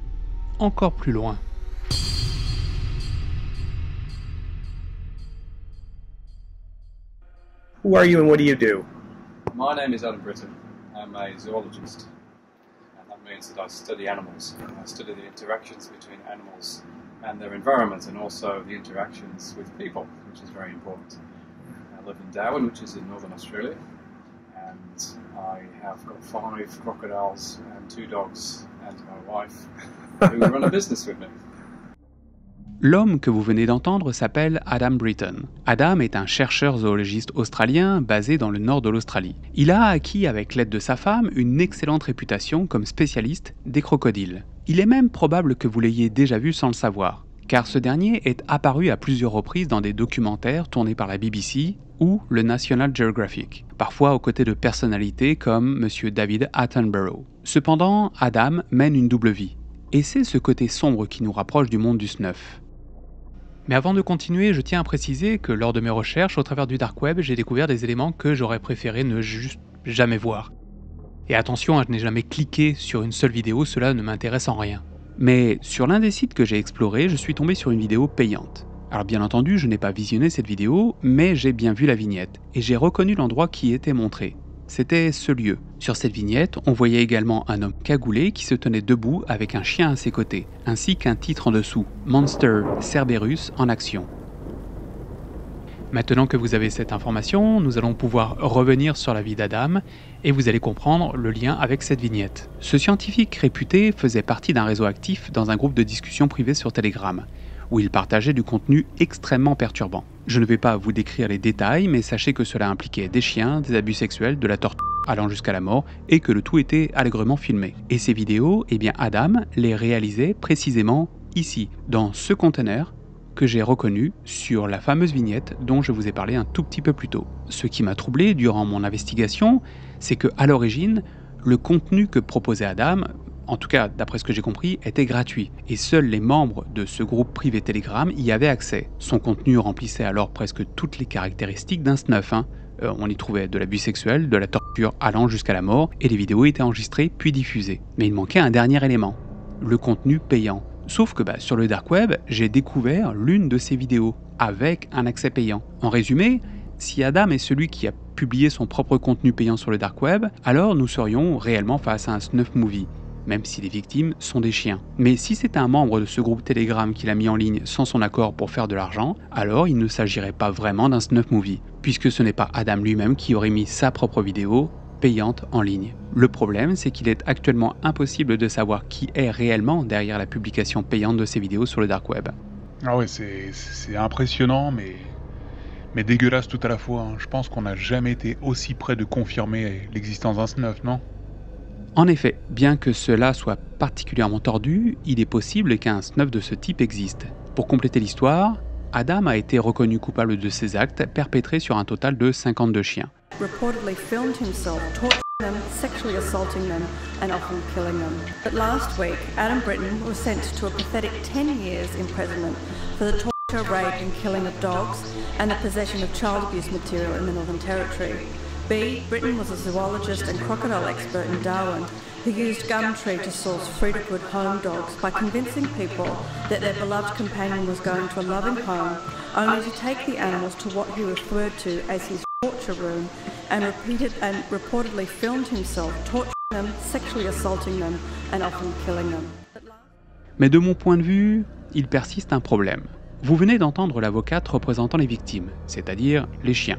encore plus loin.
Who are you and what do you do?
My name is Adam Britton. I'm a zoologist, and that means that I study animals. I study the interactions between animals and their environment, and also the interactions with people, which is very important. I live in Darwin, which is in northern Australia, and I have got 5 crocodiles and 2 dogs and my wife who run a business with me.
L'homme que vous venez d'entendre s'appelle Adam Britton. Adam est un chercheur zoologiste australien basé dans le nord de l'Australie. Il a acquis avec l'aide de sa femme une excellente réputation comme spécialiste des crocodiles. Il est même probable que vous l'ayez déjà vu sans le savoir, car ce dernier est apparu à plusieurs reprises dans des documentaires tournés par la BBC ou le National Geographic, parfois aux côtés de personnalités comme M. David Attenborough. Cependant, Adam mène une double vie, et c'est ce côté sombre qui nous rapproche du monde du snuff. Mais avant de continuer, je tiens à préciser que lors de mes recherches au travers du dark web, j'ai découvert des éléments que j'aurais préféré ne juste jamais voir. Et attention, je n'ai jamais cliqué sur une seule vidéo, cela ne m'intéresse en rien. Mais sur l'un des sites que j'ai exploré, je suis tombé sur une vidéo payante. Alors bien entendu, je n'ai pas visionné cette vidéo, mais j'ai bien vu la vignette, et j'ai reconnu l'endroit qui était montré. C'était ce lieu. Sur cette vignette, on voyait également un homme cagoulé qui se tenait debout avec un chien à ses côtés, ainsi qu'un titre en dessous, Monster Cerberus en action. Maintenant que vous avez cette information, nous allons pouvoir revenir sur la vie d'Adam et vous allez comprendre le lien avec cette vignette. Ce scientifique réputé faisait partie d'un réseau actif dans un groupe de discussion privée sur Telegram, où il partageait du contenu extrêmement perturbant. Je ne vais pas vous décrire les détails, mais sachez que cela impliquait des chiens, des abus sexuels, de la torture allant jusqu'à la mort, et que le tout était allègrement filmé. Et ces vidéos, Adam les réalisait précisément ici, dans ce conteneur que j'ai reconnu sur la fameuse vignette dont je vous ai parlé un tout petit peu plus tôt. Ce qui m'a troublé durant mon investigation, c'est que à l'origine, le contenu que proposait Adam, en tout cas d'après ce que j'ai compris, était gratuit, et seuls les membres de ce groupe privé Telegram y avaient accès. Son contenu remplissait alors presque toutes les caractéristiques d'un snuff. On y trouvait de l'abus sexuel, de la torture allant jusqu'à la mort, et les vidéos étaient enregistrées puis diffusées. Mais il manquait un dernier élément, le contenu payant. Sauf que sur le dark web, j'ai découvert l'une de ces vidéos, avec un accès payant. En résumé, si Adam est celui qui a publié son propre contenu payant sur le dark web, alors nous serions réellement face à un snuff movie. même si les victimes sont des chiens. Mais si c'est un membre de ce groupe Telegram qui l'a mis en ligne sans son accord pour faire de l'argent, alors il ne s'agirait pas vraiment d'un snuff movie, puisque ce n'est pas Adam lui-même qui aurait mis sa propre vidéo payante en ligne. Le problème, c'est qu'il est actuellement impossible de savoir qui est réellement derrière la publication payante de ces vidéos sur le dark web.
Ah ouais, c'est impressionnant, mais dégueulasse tout à la fois. Hein. Je pense qu'on n'a jamais été aussi près de confirmer l'existence d'un snuff, non ?
En effet, bien que cela soit particulièrement tordu, il est possible qu'un snuff de ce type existe. Pour compléter l'histoire, Adam a été reconnu coupable de ces actes perpétrés sur un total de 52 chiens.
Reportedly filmed himself torturing them, sexually assaulting them, and often killing them. But last week, Adam Britton was sentenced to a pathetic 10 years imprisonment for the torture, rape and killing of dogs and the possession of child abuse material in the Northern Territory. Britton was a zoologist and crocodile expert in Darwin who used Gumtree to source free-to-put home dogs by convincing people that their beloved companion was going to a loving home, only to take the animals to what he referred to as his torture room and reportedly filmed himself torturing them, sexually assaulting them and often killing them.
Mais de mon point de vue, il persiste un problème. Vous venez d'entendre l'avocate représentant les victimes, c'est-à-dire les chiens,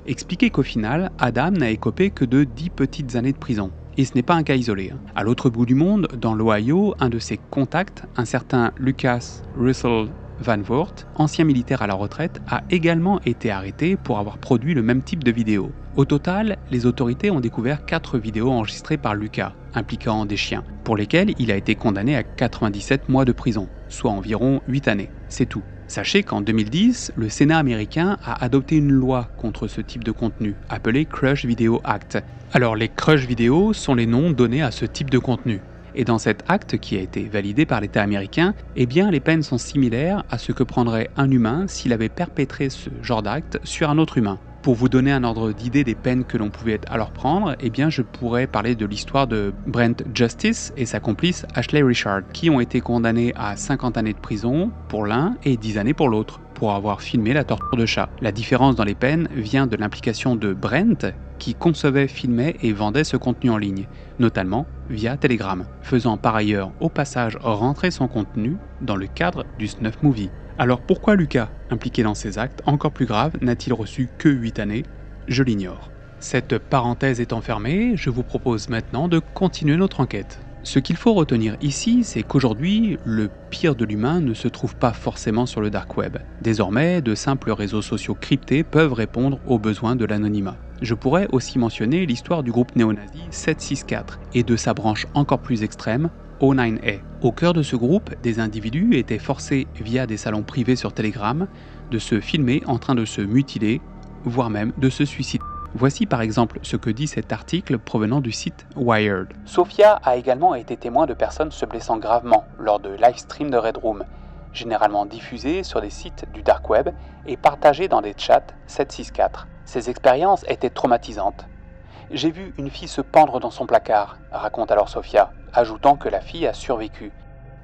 expliquer qu'au final, Adam n'a écopé que de 10 petites années de prison. Et ce n'est pas un cas isolé. À l'autre bout du monde, dans l'Ohio, un de ses contacts, un certain Lucas Russell Van Voort, ancien militaire à la retraite, a également été arrêté pour avoir produit le même type de vidéo. Au total, les autorités ont découvert 4 vidéos enregistrées par Lucas, impliquant des chiens, pour lesquelles il a été condamné à 97 mois de prison, soit environ 8 années. C'est tout. Sachez qu'en 2010, le Sénat américain a adopté une loi contre ce type de contenu, appelée Crush Video Act. Alors les Crush Video sont les noms donnés à ce type de contenu. Et dans cet acte qui a été validé par l'État américain, eh bien les peines sont similaires à ce que prendrait un humain s'il avait perpétré ce genre d'acte sur un autre humain. Pour vous donner un ordre d'idée des peines que l'on pouvait alors prendre, eh bien je pourrais parler de l'histoire de Brent Justice et sa complice Ashley Richard, qui ont été condamnés à 50 années de prison pour l'un et 10 années pour l'autre, pour avoir filmé la torture de chats. La différence dans les peines vient de l'implication de Brent, qui concevait, filmait et vendait ce contenu en ligne, notamment via Telegram, faisant par ailleurs au passage rentrer son contenu dans le cadre du snuff movie. Alors pourquoi Lucas, impliqué dans ces actes encore plus graves, n'a-t-il reçu que 8 années ? Je l'ignore. Cette parenthèse étant fermée, je vous propose maintenant de continuer notre enquête. Ce qu'il faut retenir ici, c'est qu'aujourd'hui, le pire de l'humain ne se trouve pas forcément sur le dark web. Désormais, de simples réseaux sociaux cryptés peuvent répondre aux besoins de l'anonymat. Je pourrais aussi mentionner l'histoire du groupe néo-nazi 764 et de sa branche encore plus extrême, O9A. Au cœur de ce groupe, des individus étaient forcés, via des salons privés sur Telegram, de se filmer en train de se mutiler, voire même de se suicider. Voici par exemple ce que dit cet article provenant du site Wired. Sophia a également été témoin de personnes se blessant gravement lors de live streams de Red Room, généralement diffusés sur des sites du dark web et partagés dans des chats 764. Ces expériences étaient traumatisantes. J'ai vu une fille se pendre dans son placard, raconte alors Sophia, ajoutant que la fille a survécu.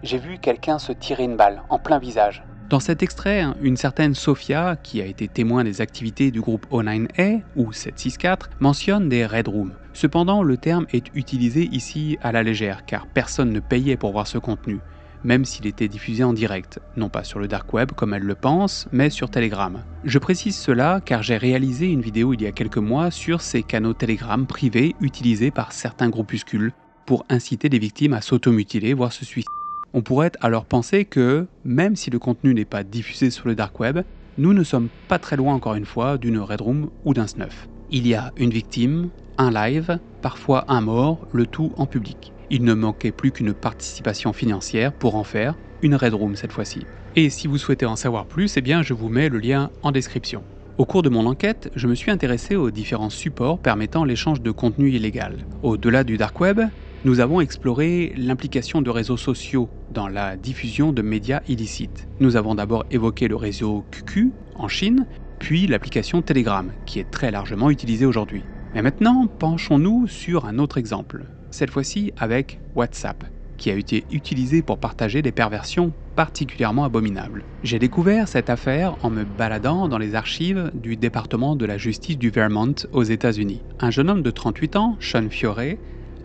J'ai vu quelqu'un se tirer une balle en plein visage. Dans cet extrait, une certaine Sophia, qui a été témoin des activités du groupe O9A ou 764, mentionne des Red Rooms. Cependant, le terme est utilisé ici à la légère, car personne ne payait pour voir ce contenu, même s'il était diffusé en direct, non pas sur le dark web comme elle le pense, mais sur Telegram. Je précise cela car j'ai réalisé une vidéo il y a quelques mois sur ces canaux Telegram privés utilisés par certains groupuscules pour inciter les victimes à s'automutiler, voire se suicider. On pourrait alors penser que, même si le contenu n'est pas diffusé sur le dark web, nous ne sommes pas très loin encore une fois d'une Red Room ou d'un snuff. Il y a une victime, un live, parfois un mort, le tout en public. Il ne manquait plus qu'une participation financière pour en faire une Red Room cette fois-ci. Et si vous souhaitez en savoir plus, eh bien je vous mets le lien en description. Au cours de mon enquête, je me suis intéressé aux différents supports permettant l'échange de contenu illégal. Au-delà du dark web, nous avons exploré l'implication de réseaux sociaux dans la diffusion de médias illicites. Nous avons d'abord évoqué le réseau QQ en Chine, puis l'application Telegram, qui est très largement utilisée aujourd'hui. Mais maintenant, penchons-nous sur un autre exemple, cette fois-ci avec WhatsApp, qui a été utilisé pour partager des perversions particulièrement abominables. J'ai découvert cette affaire en me baladant dans les archives du département de la justice du Vermont aux États-Unis. Un jeune homme de 38 ans, Sean Fiore,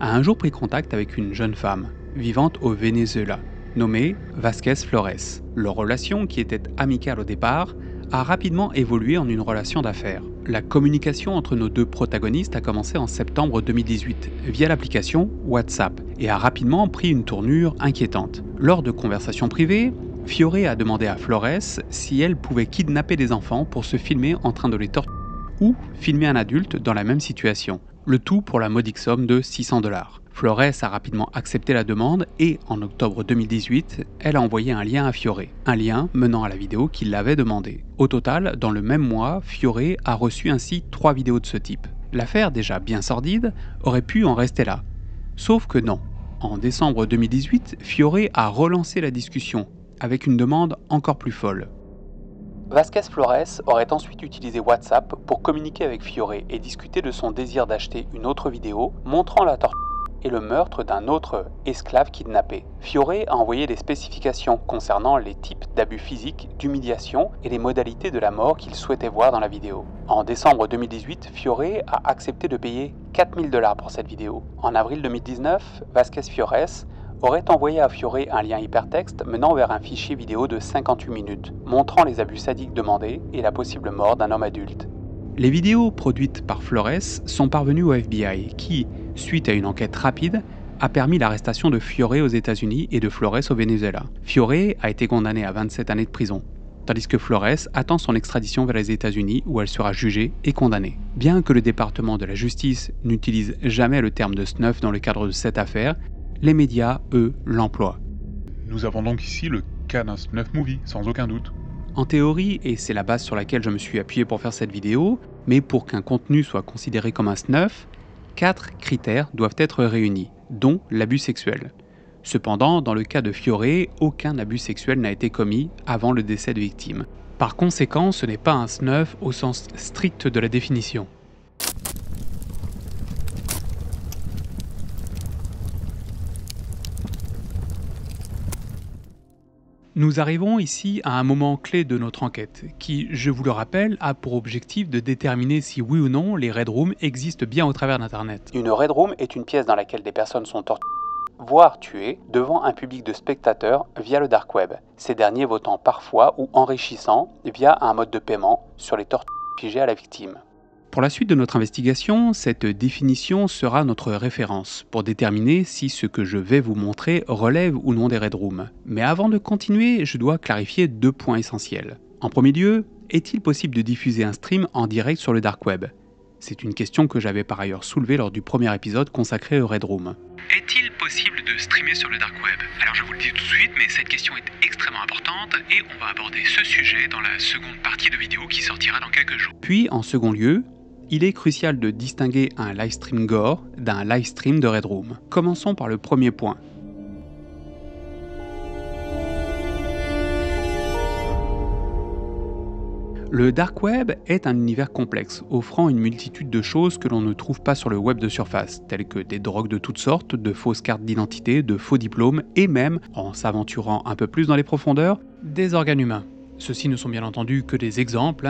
a un jour pris contact avec une jeune femme, vivant au Venezuela, nommée Vázquez Flores. Leur relation, qui était amicale au départ, a rapidement évolué en une relation d'affaires. La communication entre nos deux protagonistes a commencé en septembre 2018 via l'application WhatsApp et a rapidement pris une tournure inquiétante. Lors de conversations privées, Fiore a demandé à Flores si elle pouvait kidnapper des enfants pour se filmer en train de les torturer ou filmer un adulte dans la même situation, le tout pour la modique somme de $600. Flores a rapidement accepté la demande et, en octobre 2018, elle a envoyé un lien à Fiore, un lien menant à la vidéo qu'il l'avait demandé. Au total, dans le même mois, Fiore a reçu ainsi 3 vidéos de ce type. L'affaire, déjà bien sordide, aurait pu en rester là. Sauf que non. En décembre 2018, Fiore a relancé la discussion, avec une demande encore plus folle. Vázquez Flores aurait ensuite utilisé WhatsApp pour communiquer avec Fiore et discuter de son désir d'acheter une autre vidéo montrant la torture et le meurtre d'un autre esclave kidnappé. Fiore a envoyé des spécifications concernant les types d'abus physiques, d'humiliation et les modalités de la mort qu'il souhaitait voir dans la vidéo. En décembre 2018, Fiore a accepté de payer $4000 pour cette vidéo. En avril 2019, Vázquez Flores aurait envoyé à Fiore un lien hypertexte menant vers un fichier vidéo de 58 minutes, montrant les abus sadiques demandés et la possible mort d'un homme adulte. Les vidéos produites par Flores sont parvenues au FBI qui, suite à une enquête rapide, a permis l'arrestation de Fiore aux États-Unis et de Flores au Venezuela. Fiore a été condamnée à 27 années de prison, tandis que Flores attend son extradition vers les États-Unis où elle sera jugée et condamnée. Bien que le département de la justice n'utilise jamais le terme de snuff dans le cadre de cette affaire, les médias, eux, l'emploient.
Nous avons donc ici le cas d'un snuff movie, sans aucun doute.
En théorie, et c'est la base sur laquelle je me suis appuyé pour faire cette vidéo, mais pour qu'un contenu soit considéré comme un snuff, 4 critères doivent être réunis, dont l'abus sexuel. Cependant, dans le cas de Fiore, aucun abus sexuel n'a été commis avant le décès de victime. Par conséquent, ce n'est pas un snuff au sens strict de la définition. Nous arrivons ici à un moment clé de notre enquête, qui, je vous le rappelle, a pour objectif de déterminer si oui ou non les Red Rooms existent bien au travers d'Internet. Une Red Room est une pièce dans laquelle des personnes sont torturées, voire tuées, devant un public de spectateurs via le dark web, ces derniers votant parfois ou enrichissant via un mode de paiement sur les tortures infligées à la victime. Pour la suite de notre investigation, cette définition sera notre référence pour déterminer si ce que je vais vous montrer relève ou non des Red Rooms. Mais avant de continuer, je dois clarifier 2 points essentiels. En premier lieu, est-il possible de diffuser un stream en direct sur le dark web ? C'est une question que j'avais par ailleurs soulevée lors du premier épisode consacré aux Red Rooms. Est-il possible de streamer sur le dark web ? Alors je vous le dis tout de suite, mais cette question est extrêmement importante et on va aborder ce sujet dans la seconde partie de vidéo qui sortira dans quelques jours. Puis, en second lieu, il est crucial de distinguer un livestream gore d'un livestream de Red Room. Commençons par le premier point. Le dark web est un univers complexe, offrant une multitude de choses que l'on ne trouve pas sur le web de surface, telles que des drogues de toutes sortes, de fausses cartes d'identité, de faux diplômes, et même, en s'aventurant un peu plus dans les profondeurs, des organes humains. Ceux-ci ne sont bien entendu que des exemples,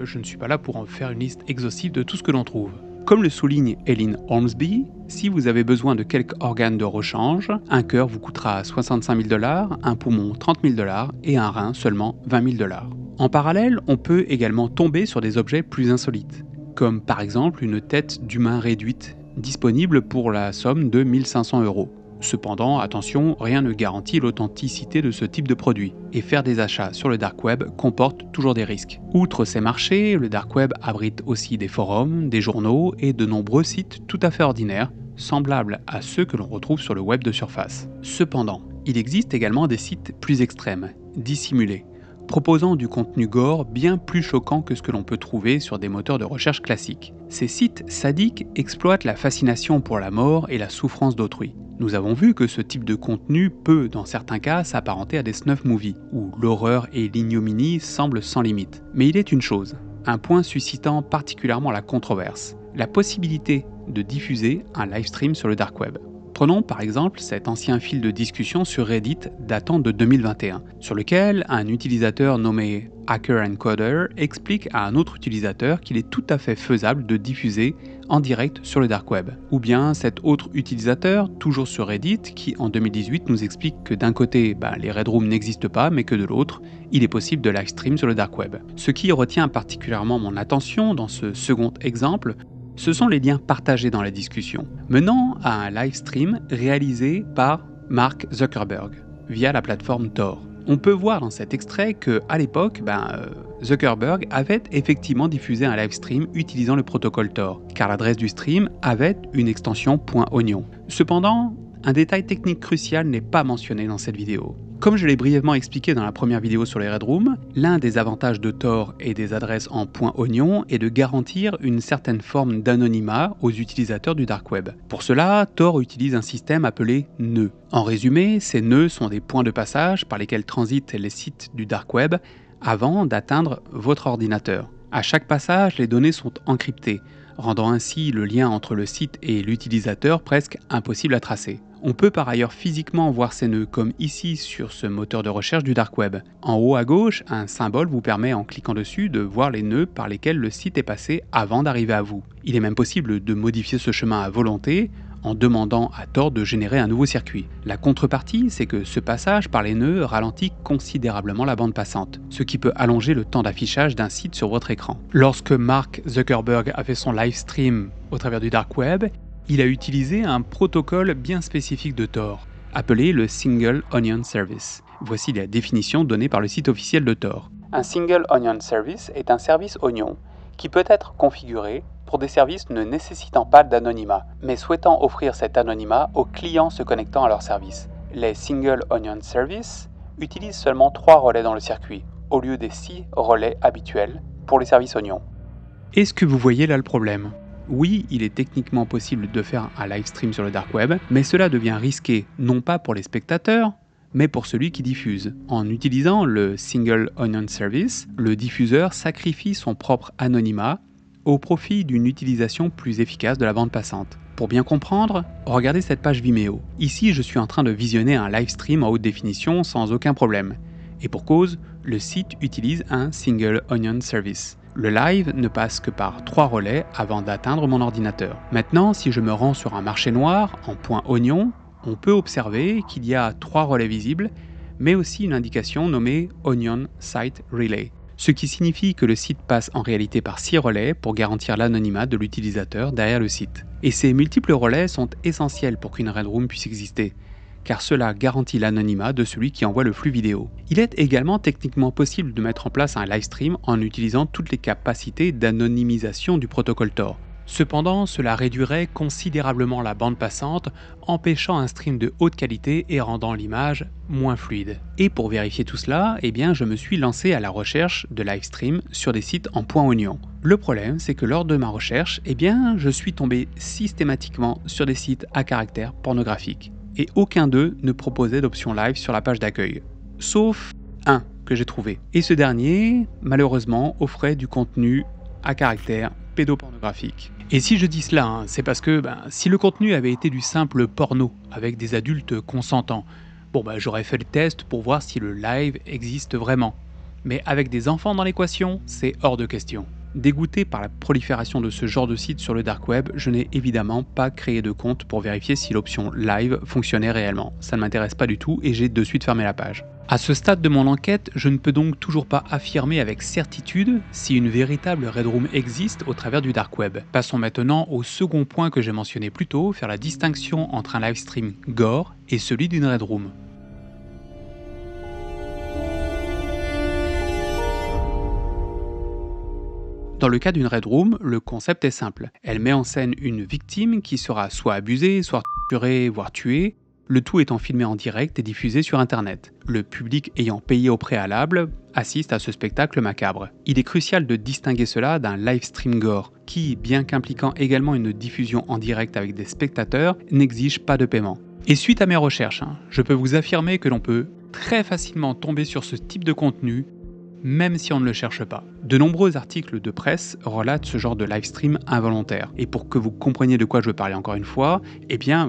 je ne suis pas là pour en faire une liste exhaustive de tout ce que l'on trouve. Comme le souligne Eileen Ormsby, si vous avez besoin de quelques organes de rechange, un cœur vous coûtera $65 000, un poumon $30 000 et un rein seulement $20 000. En parallèle, on peut également tomber sur des objets plus insolites, comme par exemple une tête d'humain réduite, disponible pour la somme de 1 500 €. Cependant, attention, rien ne garantit l'authenticité de ce type de produit, et faire des achats sur le dark web comporte toujours des risques. Outre ces marchés, le dark web abrite aussi des forums, des journaux et de nombreux sites tout à fait ordinaires, semblables à ceux que l'on retrouve sur le web de surface. Cependant, il existe également des sites plus extrêmes, dissimulés, proposant du contenu gore bien plus choquant que ce que l'on peut trouver sur des moteurs de recherche classiques. Ces sites sadiques exploitent la fascination pour la mort et la souffrance d'autrui. Nous avons vu que ce type de contenu peut, dans certains cas, s'apparenter à des snuff movies, où l'horreur et l'ignominie semblent sans limite. Mais il est une chose, un point suscitant particulièrement la controverse, la possibilité de diffuser un livestream sur le dark web. Prenons par exemple cet ancien fil de discussion sur Reddit datant de 2021, sur lequel un utilisateur nommé HackerEncoder, explique à un autre utilisateur qu'il est tout à fait faisable de diffuser en direct sur le dark web. Ou bien cet autre utilisateur, toujours sur Reddit, qui en 2018 nous explique que d'un côté, les Red Rooms n'existent pas, mais que de l'autre, il est possible de livestream sur le dark web. Ce qui retient particulièrement mon attention dans ce second exemple, ce sont les liens partagés dans la discussion, menant à un livestream réalisé par Mark Zuckerberg via la plateforme Tor. On peut voir dans cet extrait qu'à l'époque, Zuckerberg avait effectivement diffusé un livestream utilisant le protocole Tor, car l'adresse du stream avait une extension .oignon. Cependant, un détail technique crucial n'est pas mentionné dans cette vidéo. Comme je l'ai brièvement expliqué dans la première vidéo sur les Red Rooms, l'un des avantages de Tor et des adresses en .oignon est de garantir une certaine forme d'anonymat aux utilisateurs du dark web. Pour cela, Tor utilise un système appelé nœud. En résumé, ces nœuds sont des points de passage par lesquels transitent les sites du dark web avant d'atteindre votre ordinateur. À chaque passage, les données sont encryptées, rendant ainsi le lien entre le site et l'utilisateur presque impossible à tracer. On peut par ailleurs physiquement voir ces nœuds, comme ici sur ce moteur de recherche du dark web. En haut à gauche, un symbole vous permet en cliquant dessus de voir les nœuds par lesquels le site est passé avant d'arriver à vous. Il est même possible de modifier ce chemin à volonté en demandant à Tor de générer un nouveau circuit. La contrepartie, c'est que ce passage par les nœuds ralentit considérablement la bande passante, ce qui peut allonger le temps d'affichage d'un site sur votre écran. Lorsque Mark Zuckerberg a fait son live stream au travers du dark web, il a utilisé un protocole bien spécifique de Tor, appelé le Single Onion Service. Voici la définition donnée par le site officiel de Tor. Un Single Onion Service est un service oignon qui peut être configuré pour des services ne nécessitant pas d'anonymat, mais souhaitant offrir cet anonymat aux clients se connectant à leur service. Les Single Onion Service utilisent seulement 3 relais dans le circuit, au lieu des 6 relais habituels pour les services oignons. Est-ce que vous voyez là le problème ? Oui, il est techniquement possible de faire un live stream sur le dark web, mais cela devient risqué non pas pour les spectateurs, mais pour celui qui diffuse. En utilisant le Single Onion Service, le diffuseur sacrifie son propre anonymat au profit d'une utilisation plus efficace de la bande passante. Pour bien comprendre, regardez cette page Vimeo. Ici, je suis en train de visionner un live stream en haute définition sans aucun problème. Et pour cause, le site utilise un Single Onion Service. Le live ne passe que par 3 relais avant d'atteindre mon ordinateur. Maintenant, si je me rends sur un marché noir en .oignon, on peut observer qu'il y a 3 relais visibles, mais aussi une indication nommée Onion Site Relay, ce qui signifie que le site passe en réalité par 6 relais pour garantir l'anonymat de l'utilisateur derrière le site. Et ces multiples relais sont essentiels pour qu'une Red Room puisse exister, car cela garantit l'anonymat de celui qui envoie le flux vidéo. Il est également techniquement possible de mettre en place un live stream en utilisant toutes les capacités d'anonymisation du protocole Tor. Cependant, cela réduirait considérablement la bande passante, empêchant un stream de haute qualité et rendant l'image moins fluide. Et pour vérifier tout cela, je me suis lancé à la recherche de live stream sur des sites en .oignon. Le problème, c'est que lors de ma recherche, je suis tombé systématiquement sur des sites à caractère pornographique. Et aucun d'eux ne proposait d'option live sur la page d'accueil, sauf un que j'ai trouvé. Et ce dernier, malheureusement, offrait du contenu à caractère pédopornographique. Et si je dis cela, c'est parce que si le contenu avait été du simple porno, avec des adultes consentants, j'aurais fait le test pour voir si le live existe vraiment. Mais avec des enfants dans l'équation, c'est hors de question. Dégoûté par la prolifération de ce genre de site sur le dark web, je n'ai évidemment pas créé de compte pour vérifier si l'option live fonctionnait réellement. Ça ne m'intéresse pas du tout et j'ai de suite fermé la page. À ce stade de mon enquête, je ne peux donc toujours pas affirmer avec certitude si une véritable Red Room existe au travers du dark web. Passons maintenant au second point que j'ai mentionné plus tôt, faire la distinction entre un livestream gore et celui d'une Red Room. Dans le cas d'une Red Room, le concept est simple. Elle met en scène une victime qui sera soit abusée, soit torturée, voire tuée, le tout étant filmé en direct et diffusé sur internet. Le public ayant payé au préalable assiste à ce spectacle macabre. Il est crucial de distinguer cela d'un live stream gore, qui, bien qu'impliquant également une diffusion en direct avec des spectateurs, n'exige pas de paiement. Et suite à mes recherches, je peux vous affirmer que l'on peut très facilement tomber sur ce type de contenu, même si on ne le cherche pas. De nombreux articles de presse relatent ce genre de live stream involontaire. Et pour que vous compreniez de quoi je veux parler encore une fois,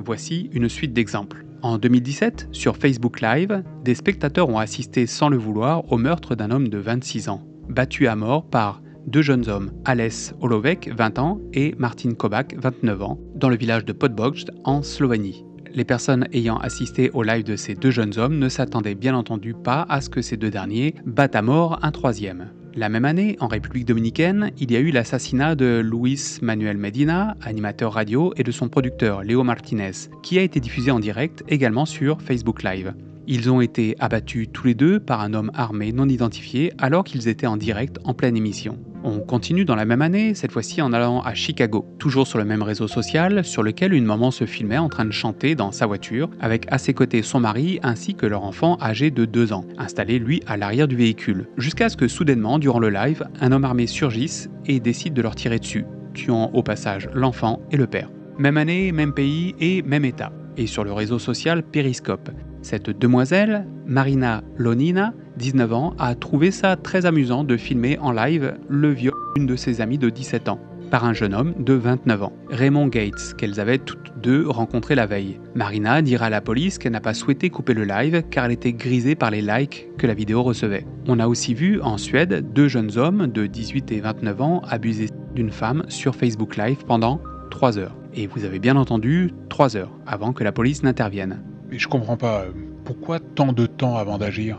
voici une suite d'exemples. En 2017, sur Facebook Live, des spectateurs ont assisté sans le vouloir au meurtre d'un homme de 26 ans, battu à mort par deux jeunes hommes, Ales Olovec, 20 ans, et Martin Kobak, 29 ans, dans le village de Podbogd, en Slovénie. Les personnes ayant assisté au live de ces deux jeunes hommes ne s'attendaient bien entendu pas à ce que ces deux derniers battent à mort un troisième. La même année, en République dominicaine, il y a eu l'assassinat de Luis Manuel Medina, animateur radio, et de son producteur, Léo Martinez, qui a été diffusé en direct également sur Facebook Live. Ils ont été abattus tous les deux par un homme armé non identifié alors qu'ils étaient en direct en pleine émission. On continue dans la même année, cette fois-ci en allant à Chicago, toujours sur le même réseau social sur lequel une maman se filmait en train de chanter dans sa voiture avec à ses côtés son mari ainsi que leur enfant âgé de 2 ans, installé lui à l'arrière du véhicule. Jusqu'à ce que soudainement, durant le live, un homme armé surgisse et décide de leur tirer dessus, tuant au passage l'enfant et le père. Même année, même pays et même état. Et sur le réseau social Periscope. Cette demoiselle, Marina Lonina, 19 ans, a trouvé ça très amusant de filmer en live le viol d'une de ses amies de 17 ans par un jeune homme de 29 ans, Raymond Gates, qu'elles avaient toutes deux rencontré la veille. Marina dira à la police qu'elle n'a pas souhaité couper le live car elle était grisée par les likes que la vidéo recevait. On a aussi vu en Suède 2 jeunes hommes de 18 et 29 ans abuser d'une femme sur Facebook Live pendant 3 heures. Et vous avez bien entendu, 3 heures, avant que la police n'intervienne.
Mais je comprends pas, pourquoi tant de temps avant d'agir ?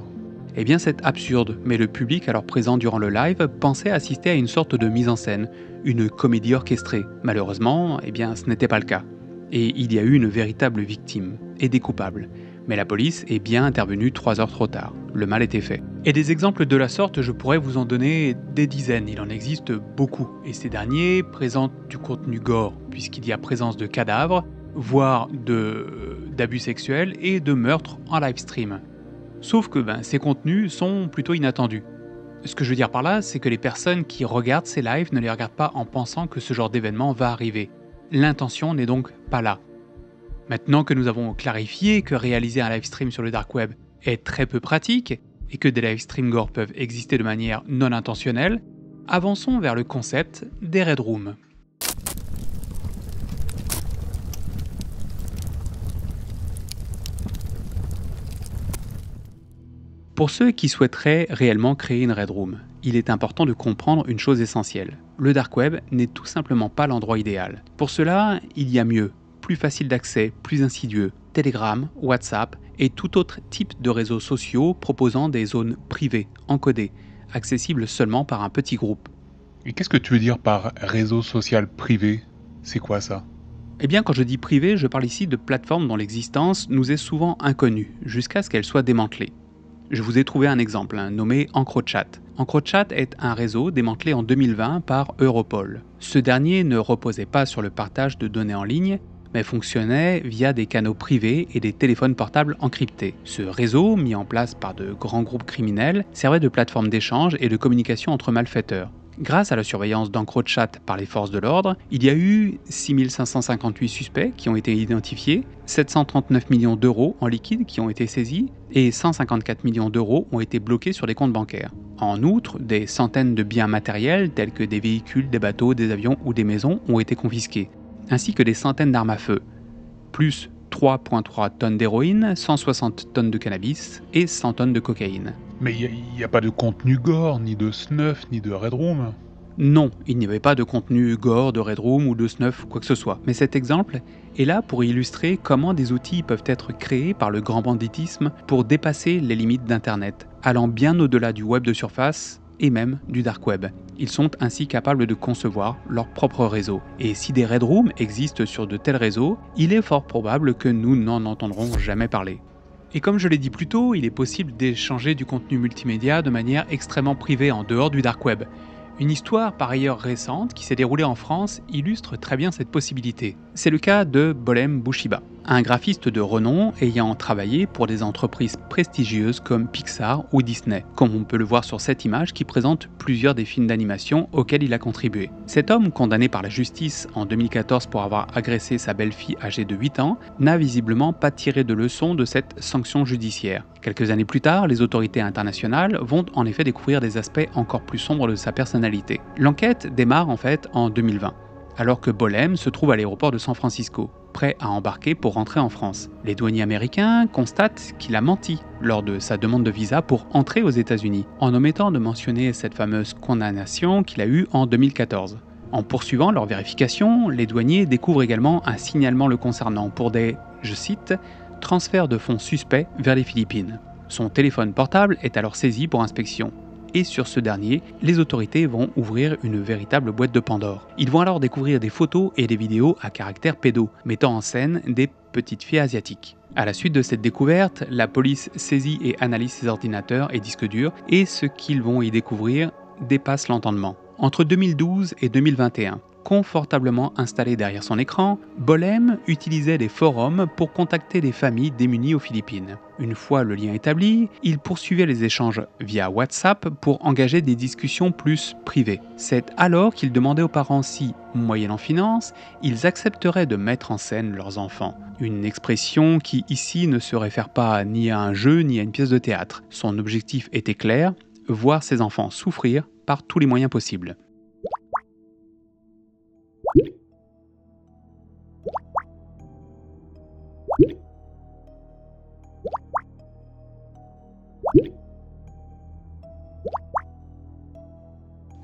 Eh bien c'est absurde, mais le public alors présent durant le live pensait assister à une sorte de mise en scène, une comédie orchestrée. Malheureusement, eh bien ce n'était pas le cas. Et il y a eu une véritable victime, et des coupables. Mais la police est bien intervenue 3 heures trop tard. Le mal était fait. Et des exemples de la sorte, je pourrais vous en donner des dizaines. Il en existe beaucoup. Et ces derniers présentent du contenu gore, puisqu'il y a présence de cadavres, voire d'abus sexuels et de meurtres en live stream. Sauf que ces contenus sont plutôt inattendus. Ce que je veux dire par là, c'est que les personnes qui regardent ces lives ne les regardent pas en pensant que ce genre d'événement va arriver. L'intention n'est donc pas là. Maintenant que nous avons clarifié que réaliser un live stream sur le dark web est très peu pratique et que des live streams gore peuvent exister de manière non intentionnelle, avançons vers le concept des Red Rooms. Pour ceux qui souhaiteraient réellement créer une Red Room, il est important de comprendre une chose essentielle. Le dark web n'est tout simplement pas l'endroit idéal. Pour cela, il y a mieux, plus facile d'accès, plus insidieux, Telegram, WhatsApp et tout autre type de réseaux sociaux proposant des zones privées, encodées, accessibles seulement par un petit groupe.
Et qu'est-ce que tu veux dire par réseau social privé ? C'est quoi ça ?
Eh bien, quand je dis privé, je parle ici de plateformes dont l'existence nous est souvent inconnue, jusqu'à ce qu'elles soient démantelées. Je vous ai trouvé un exemple, nommé EncroChat. EncroChat est un réseau démantelé en 2020 par Europol. Ce dernier ne reposait pas sur le partage de données en ligne, mais fonctionnait via des canaux privés et des téléphones portables encryptés. Ce réseau, mis en place par de grands groupes criminels, servait de plateforme d'échange et de communication entre malfaiteurs. Grâce à la surveillance d'EncroChat par les forces de l'ordre, il y a eu 6558 suspects qui ont été identifiés, 739 millions d'euros en liquide qui ont été saisis et 154 millions d'euros ont été bloqués sur des comptes bancaires. En outre, des centaines de biens matériels tels que des véhicules, des bateaux, des avions ou des maisons ont été confisqués, ainsi que des centaines d'armes à feu, plus 3,3 tonnes d'héroïne, 160 tonnes de cannabis et 100 tonnes de cocaïne.
Mais il n'y a pas de contenu gore, ni de snuff, ni de Red Room.
Non, il n'y avait pas de contenu gore, de Red Room ou de snuff, quoi que ce soit. Mais cet exemple est là pour illustrer comment des outils peuvent être créés par le grand banditisme pour dépasser les limites d'Internet, allant bien au-delà du web de surface et même du dark web. Ils sont ainsi capables de concevoir leur propre réseau. Et si des Red Rooms existent sur de tels réseaux, il est fort probable que nous n'en entendrons jamais parler. Et comme je l'ai dit plus tôt, il est possible d'échanger du contenu multimédia de manière extrêmement privée en dehors du dark web. Une histoire par ailleurs récente qui s'est déroulée en France illustre très bien cette possibilité. C'est le cas de Bolem Bouchiba, un graphiste de renom ayant travaillé pour des entreprises prestigieuses comme Pixar ou Disney, comme on peut le voir sur cette image qui présente plusieurs des films d'animation auxquels il a contribué. Cet homme, condamné par la justice en 2014 pour avoir agressé sa belle-fille âgée de 8 ans, n'a visiblement pas tiré de leçon de cette sanction judiciaire. Quelques années plus tard, les autorités internationales vont en effet découvrir des aspects encore plus sombres de sa personnalité. L'enquête démarre en fait en 2020. alors que Bolem se trouve à l'aéroport de San Francisco, prêt à embarquer pour rentrer en France. Les douaniers américains constatent qu'il a menti lors de sa demande de visa pour entrer aux États-Unis, en omettant de mentionner cette fameuse condamnation qu'il a eue en 2014. En poursuivant leur vérification, les douaniers découvrent également un signalement le concernant pour des, je cite, « transferts de fonds suspects vers les Philippines ». Son téléphone portable est alors saisi pour inspection. Et sur ce dernier, les autorités vont ouvrir une véritable boîte de Pandore. Ils vont alors découvrir des photos et des vidéos à caractère pédo, mettant en scène des petites filles asiatiques. À la suite de cette découverte, la police saisit et analyse ses ordinateurs et disques durs, et ce qu'ils vont y découvrir dépasse l'entendement. Entre 2012 et 2021, confortablement installé derrière son écran, Bolem utilisait des forums pour contacter des familles démunies aux Philippines. Une fois le lien établi, il poursuivait les échanges via WhatsApp pour engager des discussions plus privées. C'est alors qu'il demandait aux parents si, moyennant finance, ils accepteraient de mettre en scène leurs enfants. Une expression qui ici ne se réfère pas ni à un jeu ni à une pièce de théâtre. Son objectif était clair, voir ses enfants souffrir par tous les moyens possibles.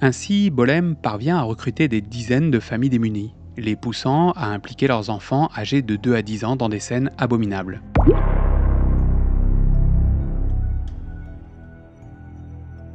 Ainsi, Bolem parvient à recruter des dizaines de familles démunies, les poussant à impliquer leurs enfants âgés de 2 à 10 ans dans des scènes abominables.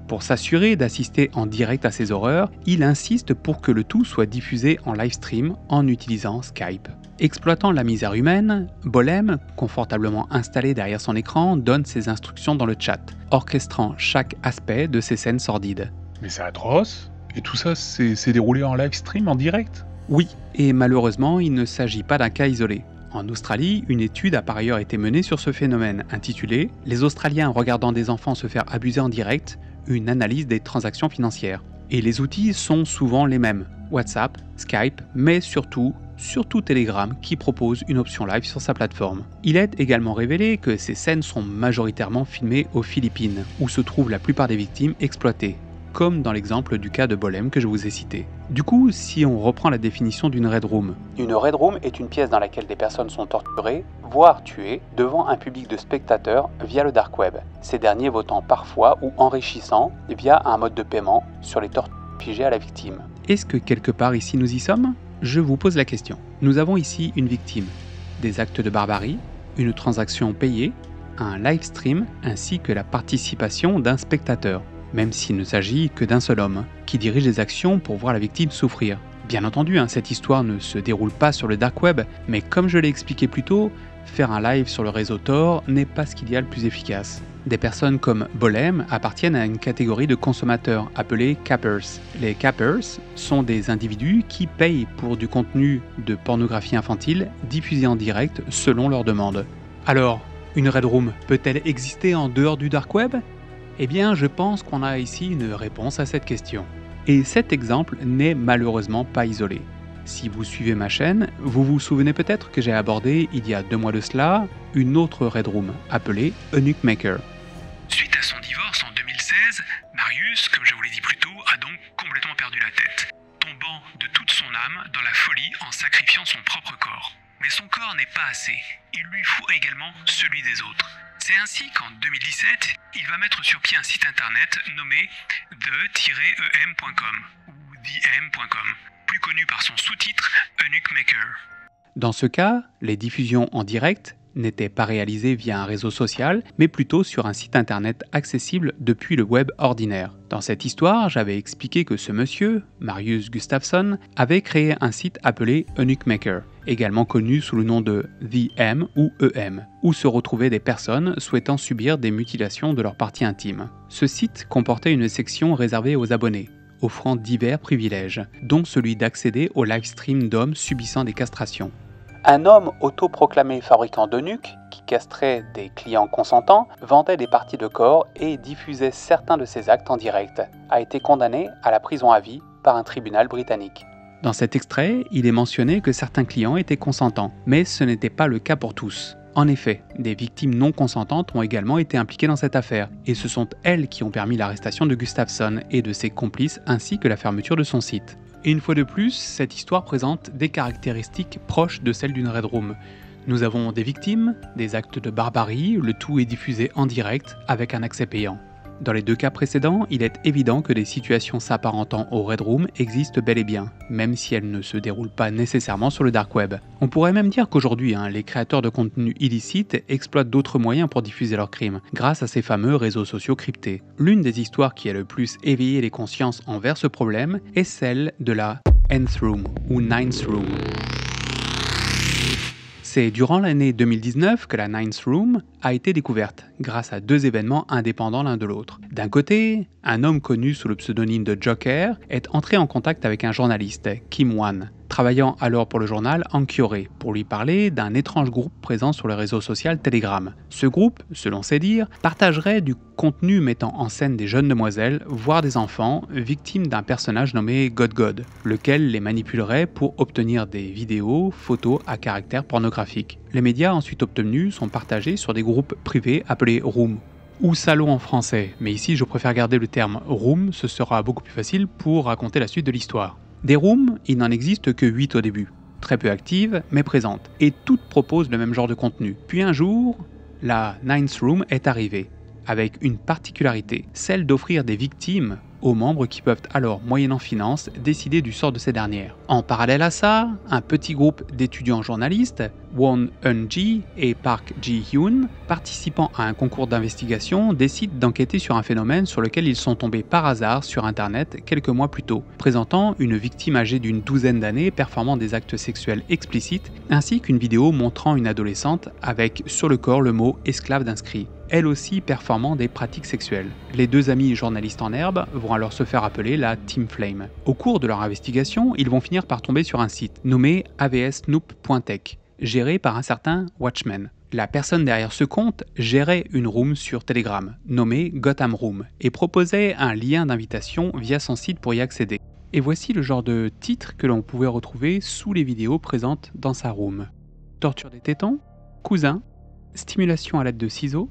Pour s'assurer d'assister en direct à ces horreurs, il insiste pour que le tout soit diffusé en live stream en utilisant Skype. Exploitant la misère humaine, Bolem, confortablement installé derrière son écran, donne ses instructions dans le chat, orchestrant chaque aspect de ces scènes sordides.
Mais c'est atroce. Et tout ça, c'est déroulé en live stream, en direct ?
Oui, et malheureusement, il ne s'agit pas d'un cas isolé. En Australie, une étude a par ailleurs été menée sur ce phénomène, intitulée « Les Australiens regardant des enfants se faire abuser en direct, une analyse des transactions financières ». Et les outils sont souvent les mêmes, WhatsApp, Skype, mais surtout Telegram qui propose une option live sur sa plateforme. Il est également révélé que ces scènes sont majoritairement filmées aux Philippines, où se trouvent la plupart des victimes exploitées, comme dans l'exemple du cas de Bolem que je vous ai cité. Du coup, si on reprend la définition d'une Red Room. Une Red Room est une pièce dans laquelle des personnes sont torturées, voire tuées, devant un public de spectateurs via le dark web, ces derniers votant parfois ou enrichissant via un mode de paiement sur les tortures infligées à la victime. Est-ce que quelque part ici nous y sommes ? Je vous pose la question. Nous avons ici une victime, des actes de barbarie, une transaction payée, un live stream ainsi que la participation d'un spectateur. Même s'il ne s'agit que d'un seul homme, qui dirige les actions pour voir la victime souffrir. Bien entendu, cette histoire ne se déroule pas sur le dark web, mais comme je l'ai expliqué plus tôt, faire un live sur le réseau Tor n'est pas ce qu'il y a le plus efficace. Des personnes comme Bolem appartiennent à une catégorie de consommateurs appelés cappers. Les cappers sont des individus qui payent pour du contenu de pornographie infantile diffusé en direct selon leur demande. Alors, une Red Room peut-elle exister en dehors du dark web ? Eh bien, je pense qu'on a ici une réponse à cette question. Et cet exemple n'est malheureusement pas isolé. Si vous suivez ma chaîne, vous vous souvenez peut-être que j'ai abordé, il y a 2 mois de cela, une autre Red Room, appelée Eunuch Maker. Suite à son divorce en 2016, Marius, comme je vous l'ai dit plus tôt, a donc complètement perdu la tête, tombant de toute son âme dans la folie en sacrifiant son propre corps. Mais son corps n'est pas assez, il lui faut également celui des autres. C'est ainsi qu'en 2017, il va mettre sur pied un site internet nommé the-em.com ou the-em.com, plus connu par son sous-titre Eunuch Maker. Dans ce cas, les diffusions en direct n'étaient pas réalisées via un réseau social, mais plutôt sur un site internet accessible depuis le web ordinaire. Dans cette histoire, j'avais expliqué que ce monsieur, Marius Gustafsson, avait créé un site appelé Eunuch Maker, également connu sous le nom de The-em ou EM, où se retrouvaient des personnes souhaitant subir des mutilations de leurs parties intimes. Ce site comportait une section réservée aux abonnés, offrant divers privilèges, dont celui d'accéder au live stream d'hommes subissant des castrations. Un homme autoproclamé fabricant d'eunuques, qui castrait des clients consentants, vendait des parties de corps et diffusait certains de ses actes en direct, a été condamné à la prison à vie par un tribunal britannique. Dans cet extrait, il est mentionné que certains clients étaient consentants, mais ce n'était pas le cas pour tous. En effet, des victimes non consentantes ont également été impliquées dans cette affaire, et ce sont elles qui ont permis l'arrestation de Gustafsson et de ses complices ainsi que la fermeture de son site. Et une fois de plus, cette histoire présente des caractéristiques proches de celles d'une Red Room. Nous avons des victimes, des actes de barbarie, le tout est diffusé en direct avec un accès payant. Dans les deux cas précédents, il est évident que des situations s'apparentant au Red Room existent bel et bien, même si elles ne se déroulent pas nécessairement sur le Dark Web. On pourrait même dire qu'aujourd'hui, les créateurs de contenu illicites exploitent d'autres moyens pour diffuser leurs crimes, grâce à ces fameux réseaux sociaux cryptés. L'une des histoires qui a le plus éveillé les consciences envers ce problème est celle de la Nth Room, ou Ninth Room. C'est durant l'année 2019 que la Ninth Room a été découverte, grâce à deux événements indépendants l'un de l'autre. D'un côté, un homme connu sous le pseudonyme de Joker est entré en contact avec un journaliste, Kim Wan, travaillant alors pour le journal Ankyore, pour lui parler d'un étrange groupe présent sur le réseau social Telegram. Ce groupe, selon ses dires, partagerait du contenu mettant en scène des jeunes demoiselles, voire des enfants, victimes d'un personnage nommé God, lequel les manipulerait pour obtenir des vidéos, photos à caractère pornographique. Les médias ensuite obtenus sont partagés sur des groupes privés appelés Room, ou salon en français, mais ici je préfère garder le terme Room, ce sera beaucoup plus facile pour raconter la suite de l'histoire. Des rooms, il n'en existe que 8 au début, très peu actives mais présentes, et toutes proposent le même genre de contenu. Puis un jour, la Ninth Room est arrivée, avec une particularité, celle d'offrir des victimes aux membres qui peuvent alors, moyennant finance, décider du sort de ces dernières. En parallèle à ça, un petit groupe d'étudiants journalistes, Won Eun-ji et Park Ji-hyun, participant à un concours d'investigation, décident d'enquêter sur un phénomène sur lequel ils sont tombés par hasard sur internet quelques mois plus tôt, présentant une victime âgée d'une douzaine d'années performant des actes sexuels explicites, ainsi qu'une vidéo montrant une adolescente avec sur le corps le mot « esclave » d'inscrit, elle aussi performant des pratiques sexuelles. Les deux amis journalistes en herbe vont alors se faire appeler la Team Flame. Au cours de leur investigation, ils vont finir par tomber sur un site nommé avsnoop.tech, géré par un certain Watchman. La personne derrière ce compte gérait une room sur Telegram, nommée Gotham Room, et proposait un lien d'invitation via son site pour y accéder. Et voici le genre de titre que l'on pouvait retrouver sous les vidéos présentes dans sa room. Torture des tétons, cousin, stimulation à l'aide de ciseaux,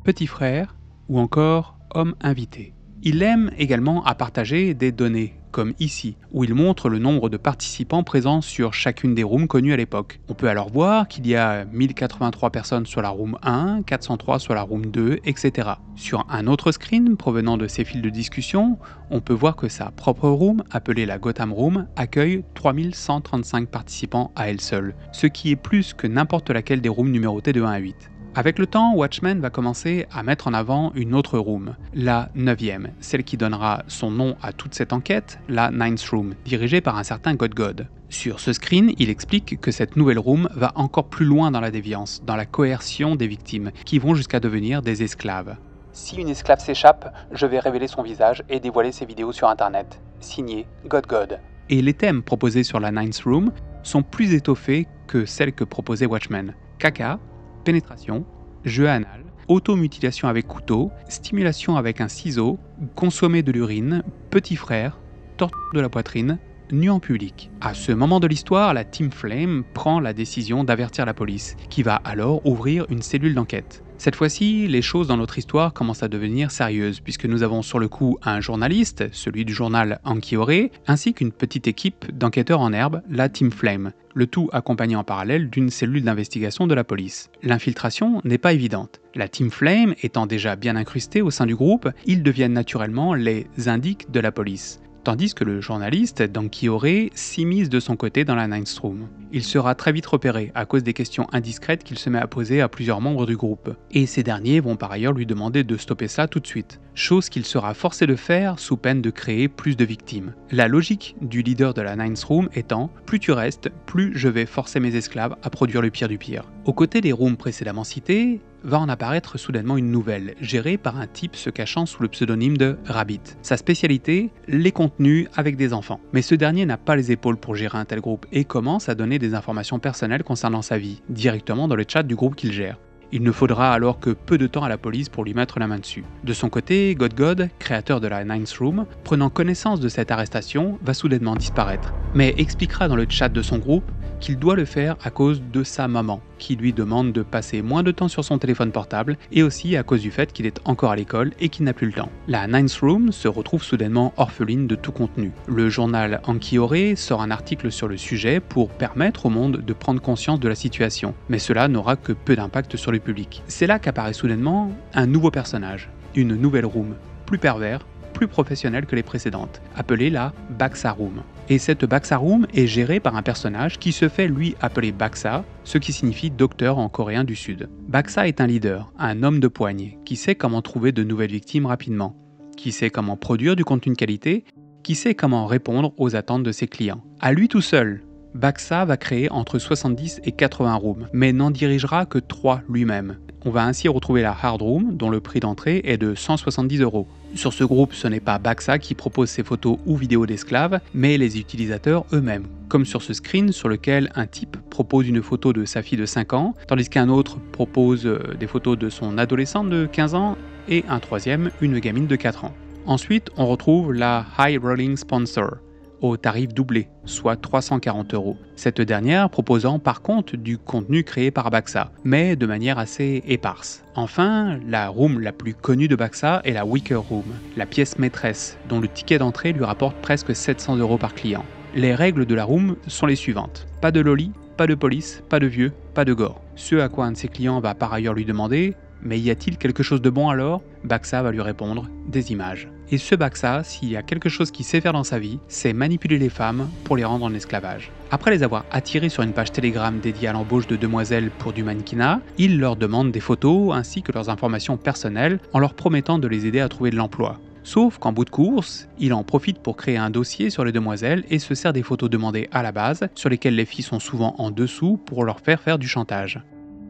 petit frère ou encore homme invité. Il aime également à partager des données, comme ici, où il montre le nombre de participants présents sur chacune des rooms connues à l'époque. On peut alors voir qu'il y a 1083 personnes sur la room 1, 403 sur la room 2, etc. Sur un autre screen provenant de ses fils de discussion, on peut voir que sa propre room, appelée la Gotham Room, accueille 3135 participants à elle seule, ce qui est plus que n'importe laquelle des rooms numérotées de 1 à 8. Avec le temps, Watchman va commencer à mettre en avant une autre room, la 9e, celle qui donnera son nom à toute cette enquête, la Ninth Room, dirigée par un certain God. Sur ce screen, il explique que cette nouvelle room va encore plus loin dans la déviance, dans la coercion des victimes, qui vont jusqu'à devenir des esclaves. Si une esclave s'échappe, je vais révéler son visage et dévoiler ses vidéos sur internet. Signé God. Et les thèmes proposés sur la Ninth Room sont plus étoffés que celles que proposait Watchman. Caca, pénétration, jeu anal, automutilation avec couteau, stimulation avec un ciseau, consommer de l'urine, petit frère, torture de la poitrine, nu en public. À ce moment de l'histoire, la Team Flame prend la décision d'avertir la police, qui va alors ouvrir une cellule d'enquête. Cette fois-ci, les choses dans notre histoire commencent à devenir sérieuses, puisque nous avons sur le coup un journaliste, celui du journal Ankyore, ainsi qu'une petite équipe d'enquêteurs en herbe, la Team Flame, le tout accompagné en parallèle d'une cellule d'investigation de la police. L'infiltration n'est pas évidente. La Team Flame étant déjà bien incrustée au sein du groupe, ils deviennent naturellement les indiques de la police. Tandis que le journaliste d'Ankyore s'immisce de son côté dans la Ninth Room. Il sera très vite repéré à cause des questions indiscrètes qu'il se met à poser à plusieurs membres du groupe, et ces derniers vont par ailleurs lui demander de stopper ça tout de suite, chose qu'il sera forcé de faire sous peine de créer plus de victimes. La logique du leader de la Ninth Room étant « plus tu restes, plus je vais forcer mes esclaves à produire le pire du pire ». Aux côtés des rooms précédemment cités, va en apparaître soudainement une nouvelle, gérée par un type se cachant sous le pseudonyme de Rabbit. Sa spécialité, les contenus avec des enfants. Mais ce dernier n'a pas les épaules pour gérer un tel groupe et commence à donner des informations personnelles concernant sa vie, directement dans le chat du groupe qu'il gère. Il ne faudra alors que peu de temps à la police pour lui mettre la main dessus. De son côté, God, créateur de la Ninth Room, prenant connaissance de cette arrestation, va soudainement disparaître. mais expliquera dans le chat de son groupe qu'il doit le faire à cause de sa maman, qui lui demande de passer moins de temps sur son téléphone portable, et aussi à cause du fait qu'il est encore à l'école et qu'il n'a plus le temps. La Ninth Room se retrouve soudainement orpheline de tout contenu. Le journal Anki-Ore sort un article sur le sujet pour permettre au monde de prendre conscience de la situation, mais cela n'aura que peu d'impact sur le public. C'est là qu'apparaît soudainement un nouveau personnage, une nouvelle room, plus pervers, plus professionnelle que les précédentes, appelée la Baksa Room. Et cette Baksa Room est gérée par un personnage qui se fait lui appeler Baksa, ce qui signifie docteur en coréen du Sud. Baksa est un leader, un homme de poigne, qui sait comment trouver de nouvelles victimes rapidement, qui sait comment produire du contenu de qualité, qui sait comment répondre aux attentes de ses clients. À lui tout seul, Baksa va créer entre 70 et 80 rooms, mais n'en dirigera que 3 lui-même. On va ainsi retrouver la Hard Room, dont le prix d'entrée est de 170 €. Sur ce groupe, ce n'est pas Baksa qui propose ses photos ou vidéos d'esclaves, mais les utilisateurs eux-mêmes. Comme sur ce screen sur lequel un type propose une photo de sa fille de 5 ans, tandis qu'un autre propose des photos de son adolescent de 15 ans, et un troisième, une gamine de 4 ans. Ensuite, on retrouve la High Rolling Sponsor, au tarif doublé, soit 340 €. Cette dernière proposant par contre du contenu créé par Baksa, mais de manière assez éparse. Enfin, la room la plus connue de Baksa est la Wicker Room, la pièce maîtresse, dont le ticket d'entrée lui rapporte presque 700 € par client. Les règles de la room sont les suivantes. Pas de loli, pas de police, pas de vieux, pas de gore. Ce à quoi un de ses clients va par ailleurs lui demander « Mais y a-t-il quelque chose de bon alors ?» Baksa va lui répondre « Des images ». Et ce Baksa, s'il y a quelque chose qu'il sait faire dans sa vie, c'est manipuler les femmes pour les rendre en esclavage. Après les avoir attirées sur une page Telegram dédiée à l'embauche de demoiselles pour du mannequinat, il leur demande des photos ainsi que leurs informations personnelles en leur promettant de les aider à trouver de l'emploi. Sauf qu'en bout de course, il en profite pour créer un dossier sur les demoiselles et se sert des photos demandées à la base, sur lesquelles les filles sont souvent en dessous pour leur faire du chantage.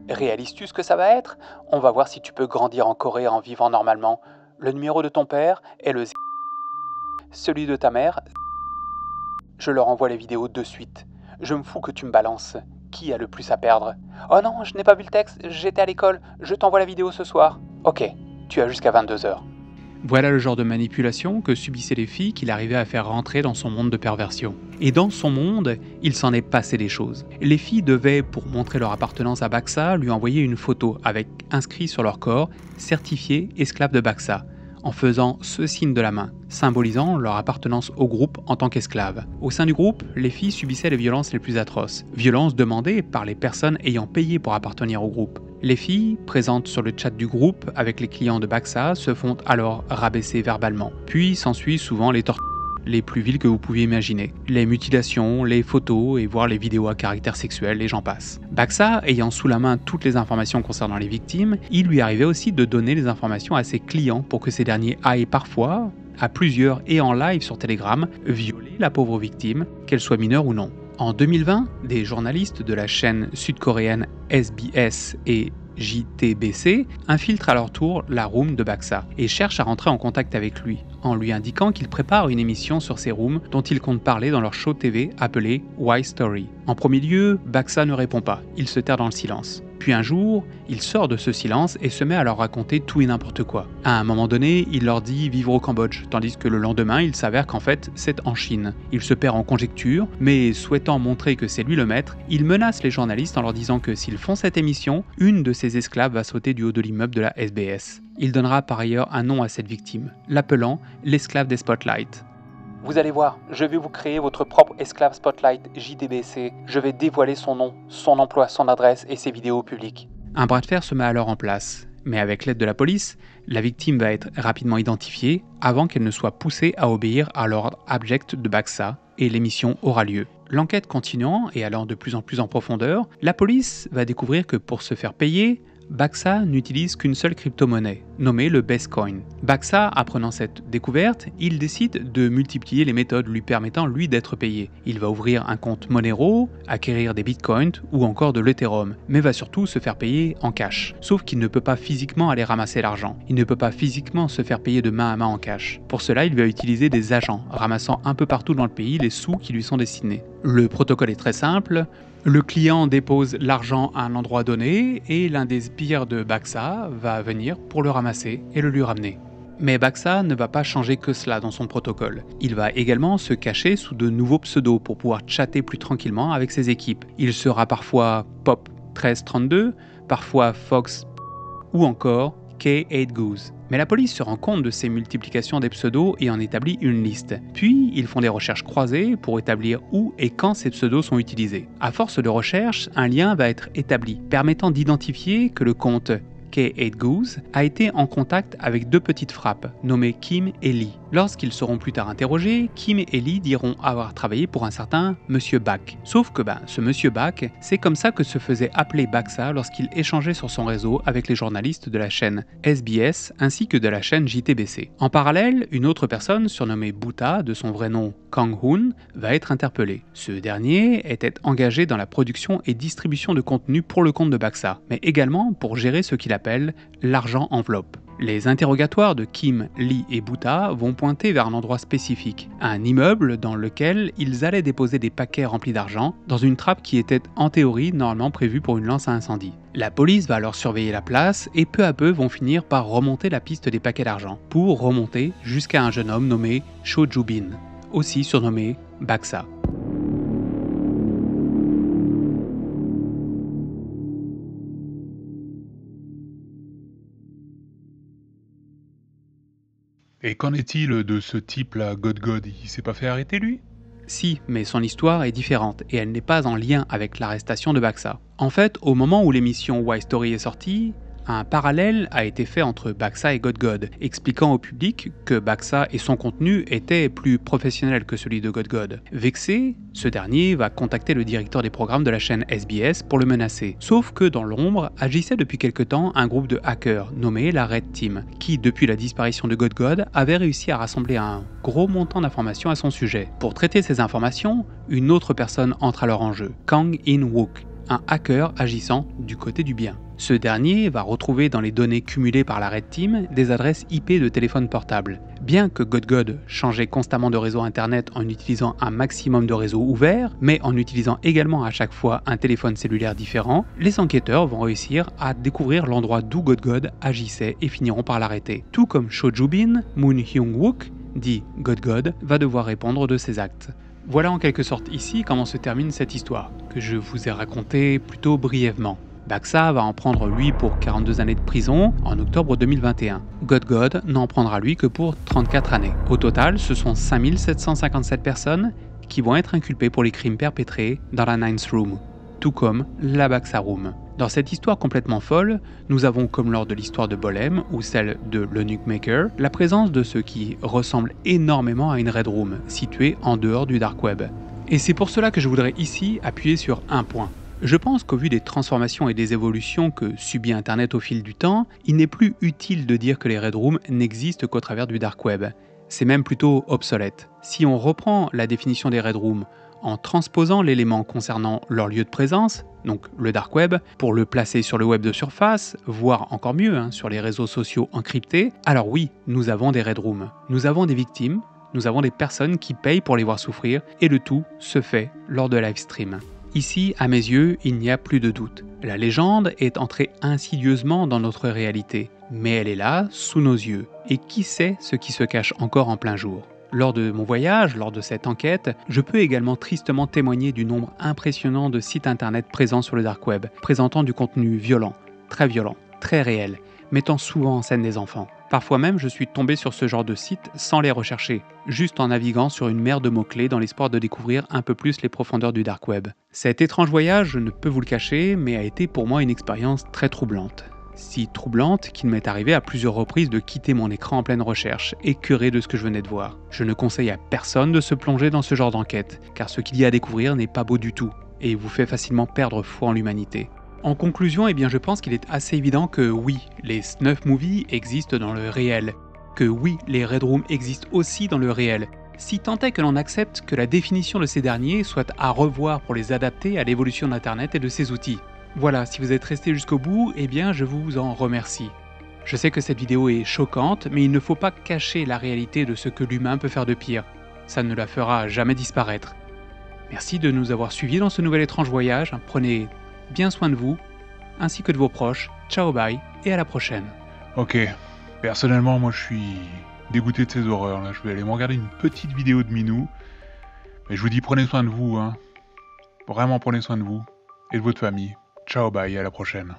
Réalises-tu ce que ça va être ? On va voir si tu peux grandir en Corée en vivant normalement. Le numéro de ton père est le celui de ta mère. Je leur envoie les vidéos de suite. Je me fous que tu me balances. Qui a le plus à perdre ? Oh non, je n'ai pas vu le texte, j'étais à l'école. Je t'envoie la vidéo ce soir. Ok, tu as jusqu'à 22 h.
Voilà le genre de manipulation que subissaient les filles qu'il arrivait à faire rentrer dans son monde de perversion. Et dans son monde, il s'en est passé des choses. Les filles devaient, pour montrer leur appartenance à Baksa, lui envoyer une photo avec inscrit sur leur corps « Certifié esclave de Baksa », en faisant ce signe de la main, symbolisant leur appartenance au groupe en tant qu'esclaves. Au sein du groupe, les filles subissaient les violences les plus atroces, violences demandées par les personnes ayant payé pour appartenir au groupe. Les filles, présentes sur le chat du groupe avec les clients de Baksa, se font alors rabaisser verbalement. Puis s'ensuit souvent les tortures les plus viles que vous pouviez imaginer. Les mutilations, les photos et voire les vidéos à caractère sexuel et j'en passe. Baksa, ayant sous la main toutes les informations concernant les victimes, il lui arrivait aussi de donner les informations à ses clients pour que ces derniers aillent parfois, à plusieurs et en live sur Telegram, violer la pauvre victime, qu'elle soit mineure ou non. En 2020, des journalistes de la chaîne sud-coréenne SBS et JTBC infiltrent à leur tour la room de Baksa et cherchent à rentrer en contact avec lui, en lui indiquant qu'il prépare une émission sur ces rooms dont ils comptent parler dans leur show TV appelé Why Story. En premier lieu, Baksa ne répond pas, il se terre dans le silence. Puis un jour, il sort de ce silence et se met à leur raconter tout et n'importe quoi. À un moment donné, il leur dit vivre au Cambodge, tandis que le lendemain, il s'avère qu'en fait, c'est en Chine. Il se perd en conjectures, mais souhaitant montrer que c'est lui le maître, il menace les journalistes en leur disant que s'ils font cette émission, une de ses esclaves va sauter du haut de l'immeuble de la SBS. Il donnera par ailleurs un nom à cette victime, l'appelant l'esclave des Spotlights.
Vous allez voir, je vais vous créer votre propre esclave Spotlight JTBC. Je vais dévoiler son nom, son emploi, son adresse et ses vidéos publiques.
Un bras de fer se met alors en place, mais avec l'aide de la police, la victime va être rapidement identifiée avant qu'elle ne soit poussée à obéir à l'ordre abject de Baksa et l'émission aura lieu. L'enquête continuant et allant de plus en plus en profondeur, la police va découvrir que pour se faire payer, Baksa n'utilise qu'une seule crypto-monnaie, nommée le Bestcoin. Baksa, apprenant cette découverte, il décide de multiplier les méthodes lui permettant lui d'être payé. Il va ouvrir un compte Monero, acquérir des bitcoins ou encore de l'Ethereum, mais va surtout se faire payer en cash. Sauf qu'il ne peut pas physiquement aller ramasser l'argent. Il ne peut pas physiquement se faire payer de main à main en cash. Pour cela, il va utiliser des agents, ramassant un peu partout dans le pays les sous qui lui sont destinés. Le protocole est très simple. Le client dépose l'argent à un endroit donné et l'un des sbires de Baksa va venir pour le ramasser et le lui ramener. Mais Baxa ne va pas changer que cela dans son protocole. Il va également se cacher sous de nouveaux pseudos pour pouvoir chatter plus tranquillement avec ses équipes. Il sera parfois Pop 1332, parfois Fox ou encore K8 Goose. Mais la police se rend compte de ces multiplications des pseudos et en établit une liste. Puis, ils font des recherches croisées pour établir où et quand ces pseudos sont utilisés. À force de recherche, un lien va être établi, permettant d'identifier que le compte K8 Goose a été en contact avec deux petites frappes, nommées Kim et Lee. Lorsqu'ils seront plus tard interrogés, Kim et Lee diront avoir travaillé pour un certain Monsieur Bak. Sauf que ce Monsieur Bak, c'est comme ça que se faisait appeler Baxa lorsqu'il échangeait sur son réseau avec les journalistes de la chaîne SBS ainsi que de la chaîne JTBC. En parallèle, une autre personne surnommée Buta, de son vrai nom Kang Hoon, va être interpellée. Ce dernier était engagé dans la production et distribution de contenu pour le compte de Baxa, mais également pour gérer ce qu'il appelle l'argent enveloppe. Les interrogatoires de Kim, Lee et Buta vont pointer vers un endroit spécifique, un immeuble dans lequel ils allaient déposer des paquets remplis d'argent dans une trappe qui était en théorie normalement prévue pour une lance à incendie. La police va alors surveiller la place et peu à peu vont finir par remonter la piste des paquets d'argent, pour remonter jusqu'à un jeune homme nommé Cho Ju-bin, aussi surnommé Baxa.
Et qu'en est-il de ce type-là, God? Il s'est pas fait arrêter, lui?
Si, mais son histoire est différente et elle n'est pas en lien avec l'arrestation de Baxa. En fait, au moment où l'émission Why Story est sortie, un parallèle a été fait entre Baxa et God, expliquant au public que Baxa et son contenu étaient plus professionnels que celui de God. Vexé, ce dernier va contacter le directeur des programmes de la chaîne SBS pour le menacer. Sauf que dans l'ombre, agissait depuis quelque temps un groupe de hackers nommé la Red Team, qui depuis la disparition de God avait réussi à rassembler un gros montant d'informations à son sujet. Pour traiter ces informations, une autre personne entre alors en jeu, Kang In-wook, un hacker agissant du côté du bien. Ce dernier va retrouver dans les données cumulées par la Red Team des adresses IP de téléphones portables. Bien que God changeait constamment de réseau internet en utilisant un maximum de réseaux ouverts, mais en utilisant également à chaque fois un téléphone cellulaire différent, les enquêteurs vont réussir à découvrir l'endroit d'où God agissait et finiront par l'arrêter. Tout comme Cho Ju-bin, Moon Hyung-wook, dit God, va devoir répondre de ses actes. Voilà en quelque sorte ici comment se termine cette histoire, que je vous ai racontée plutôt brièvement. Baxa va en prendre lui pour 42 années de prison en octobre 2021. God n'en prendra lui que pour 34 années. Au total, ce sont 5757 personnes qui vont être inculpées pour les crimes perpétrés dans la Ninth Room, tout comme la Baxa Room. Dans cette histoire complètement folle, nous avons, comme lors de l'histoire de Bolem ou celle de l'Eunuch Maker, la présence de ce qui ressemble énormément à une Red Room, située en dehors du Dark Web. Et c'est pour cela que je voudrais ici appuyer sur un point. Je pense qu'au vu des transformations et des évolutions que subit Internet au fil du temps, il n'est plus utile de dire que les Red Rooms n'existent qu'au travers du Dark Web. C'est même plutôt obsolète. Si on reprend la définition des Red Rooms en transposant l'élément concernant leur lieu de présence, donc le Dark Web, pour le placer sur le web de surface, voire encore mieux sur les réseaux sociaux encryptés, alors oui, nous avons des Red Rooms. Nous avons des victimes, nous avons des personnes qui payent pour les voir souffrir, et le tout se fait lors de live stream. Ici, à mes yeux, il n'y a plus de doute. La légende est entrée insidieusement dans notre réalité, mais elle est là, sous nos yeux, et qui sait ce qui se cache encore en plein jour. Lors de mon voyage, lors de cette enquête, je peux également tristement témoigner du nombre impressionnant de sites internet présents sur le Dark Web, présentant du contenu violent, très réel, mettant souvent en scène des enfants. Parfois même, je suis tombé sur ce genre de sites sans les rechercher, juste en naviguant sur une mer de mots-clés dans l'espoir de découvrir un peu plus les profondeurs du Dark Web. Cet étrange voyage, je ne peux vous le cacher, mais a été pour moi une expérience très troublante. Si troublante qu'il m'est arrivé à plusieurs reprises de quitter mon écran en pleine recherche, écœuré de ce que je venais de voir. Je ne conseille à personne de se plonger dans ce genre d'enquête, car ce qu'il y a à découvrir n'est pas beau du tout, et vous fait facilement perdre foi en l'humanité. En conclusion, je pense qu'il est assez évident que oui, les snuff movies existent dans le réel, que oui, les Red Rooms existent aussi dans le réel, si tant est que l'on accepte que la définition de ces derniers soit à revoir pour les adapter à l'évolution d'Internet et de ses outils. Voilà, si vous êtes resté jusqu'au bout, je vous en remercie. Je sais que cette vidéo est choquante, mais il ne faut pas cacher la réalité de ce que l'humain peut faire de pire. Ça ne la fera jamais disparaître. Merci de nous avoir suivis dans ce nouvel étrange voyage. Prenez bien soin de vous, ainsi que de vos proches. Ciao, bye, et à la prochaine.
Ok, Personnellement, moi, je suis dégoûté de ces horreurs, là. Je vais aller me regarder une petite vidéo de Minou. Mais je vous dis, prenez soin de vous, hein. Vraiment, prenez soin de vous et de votre famille. Ciao, bye, à la prochaine.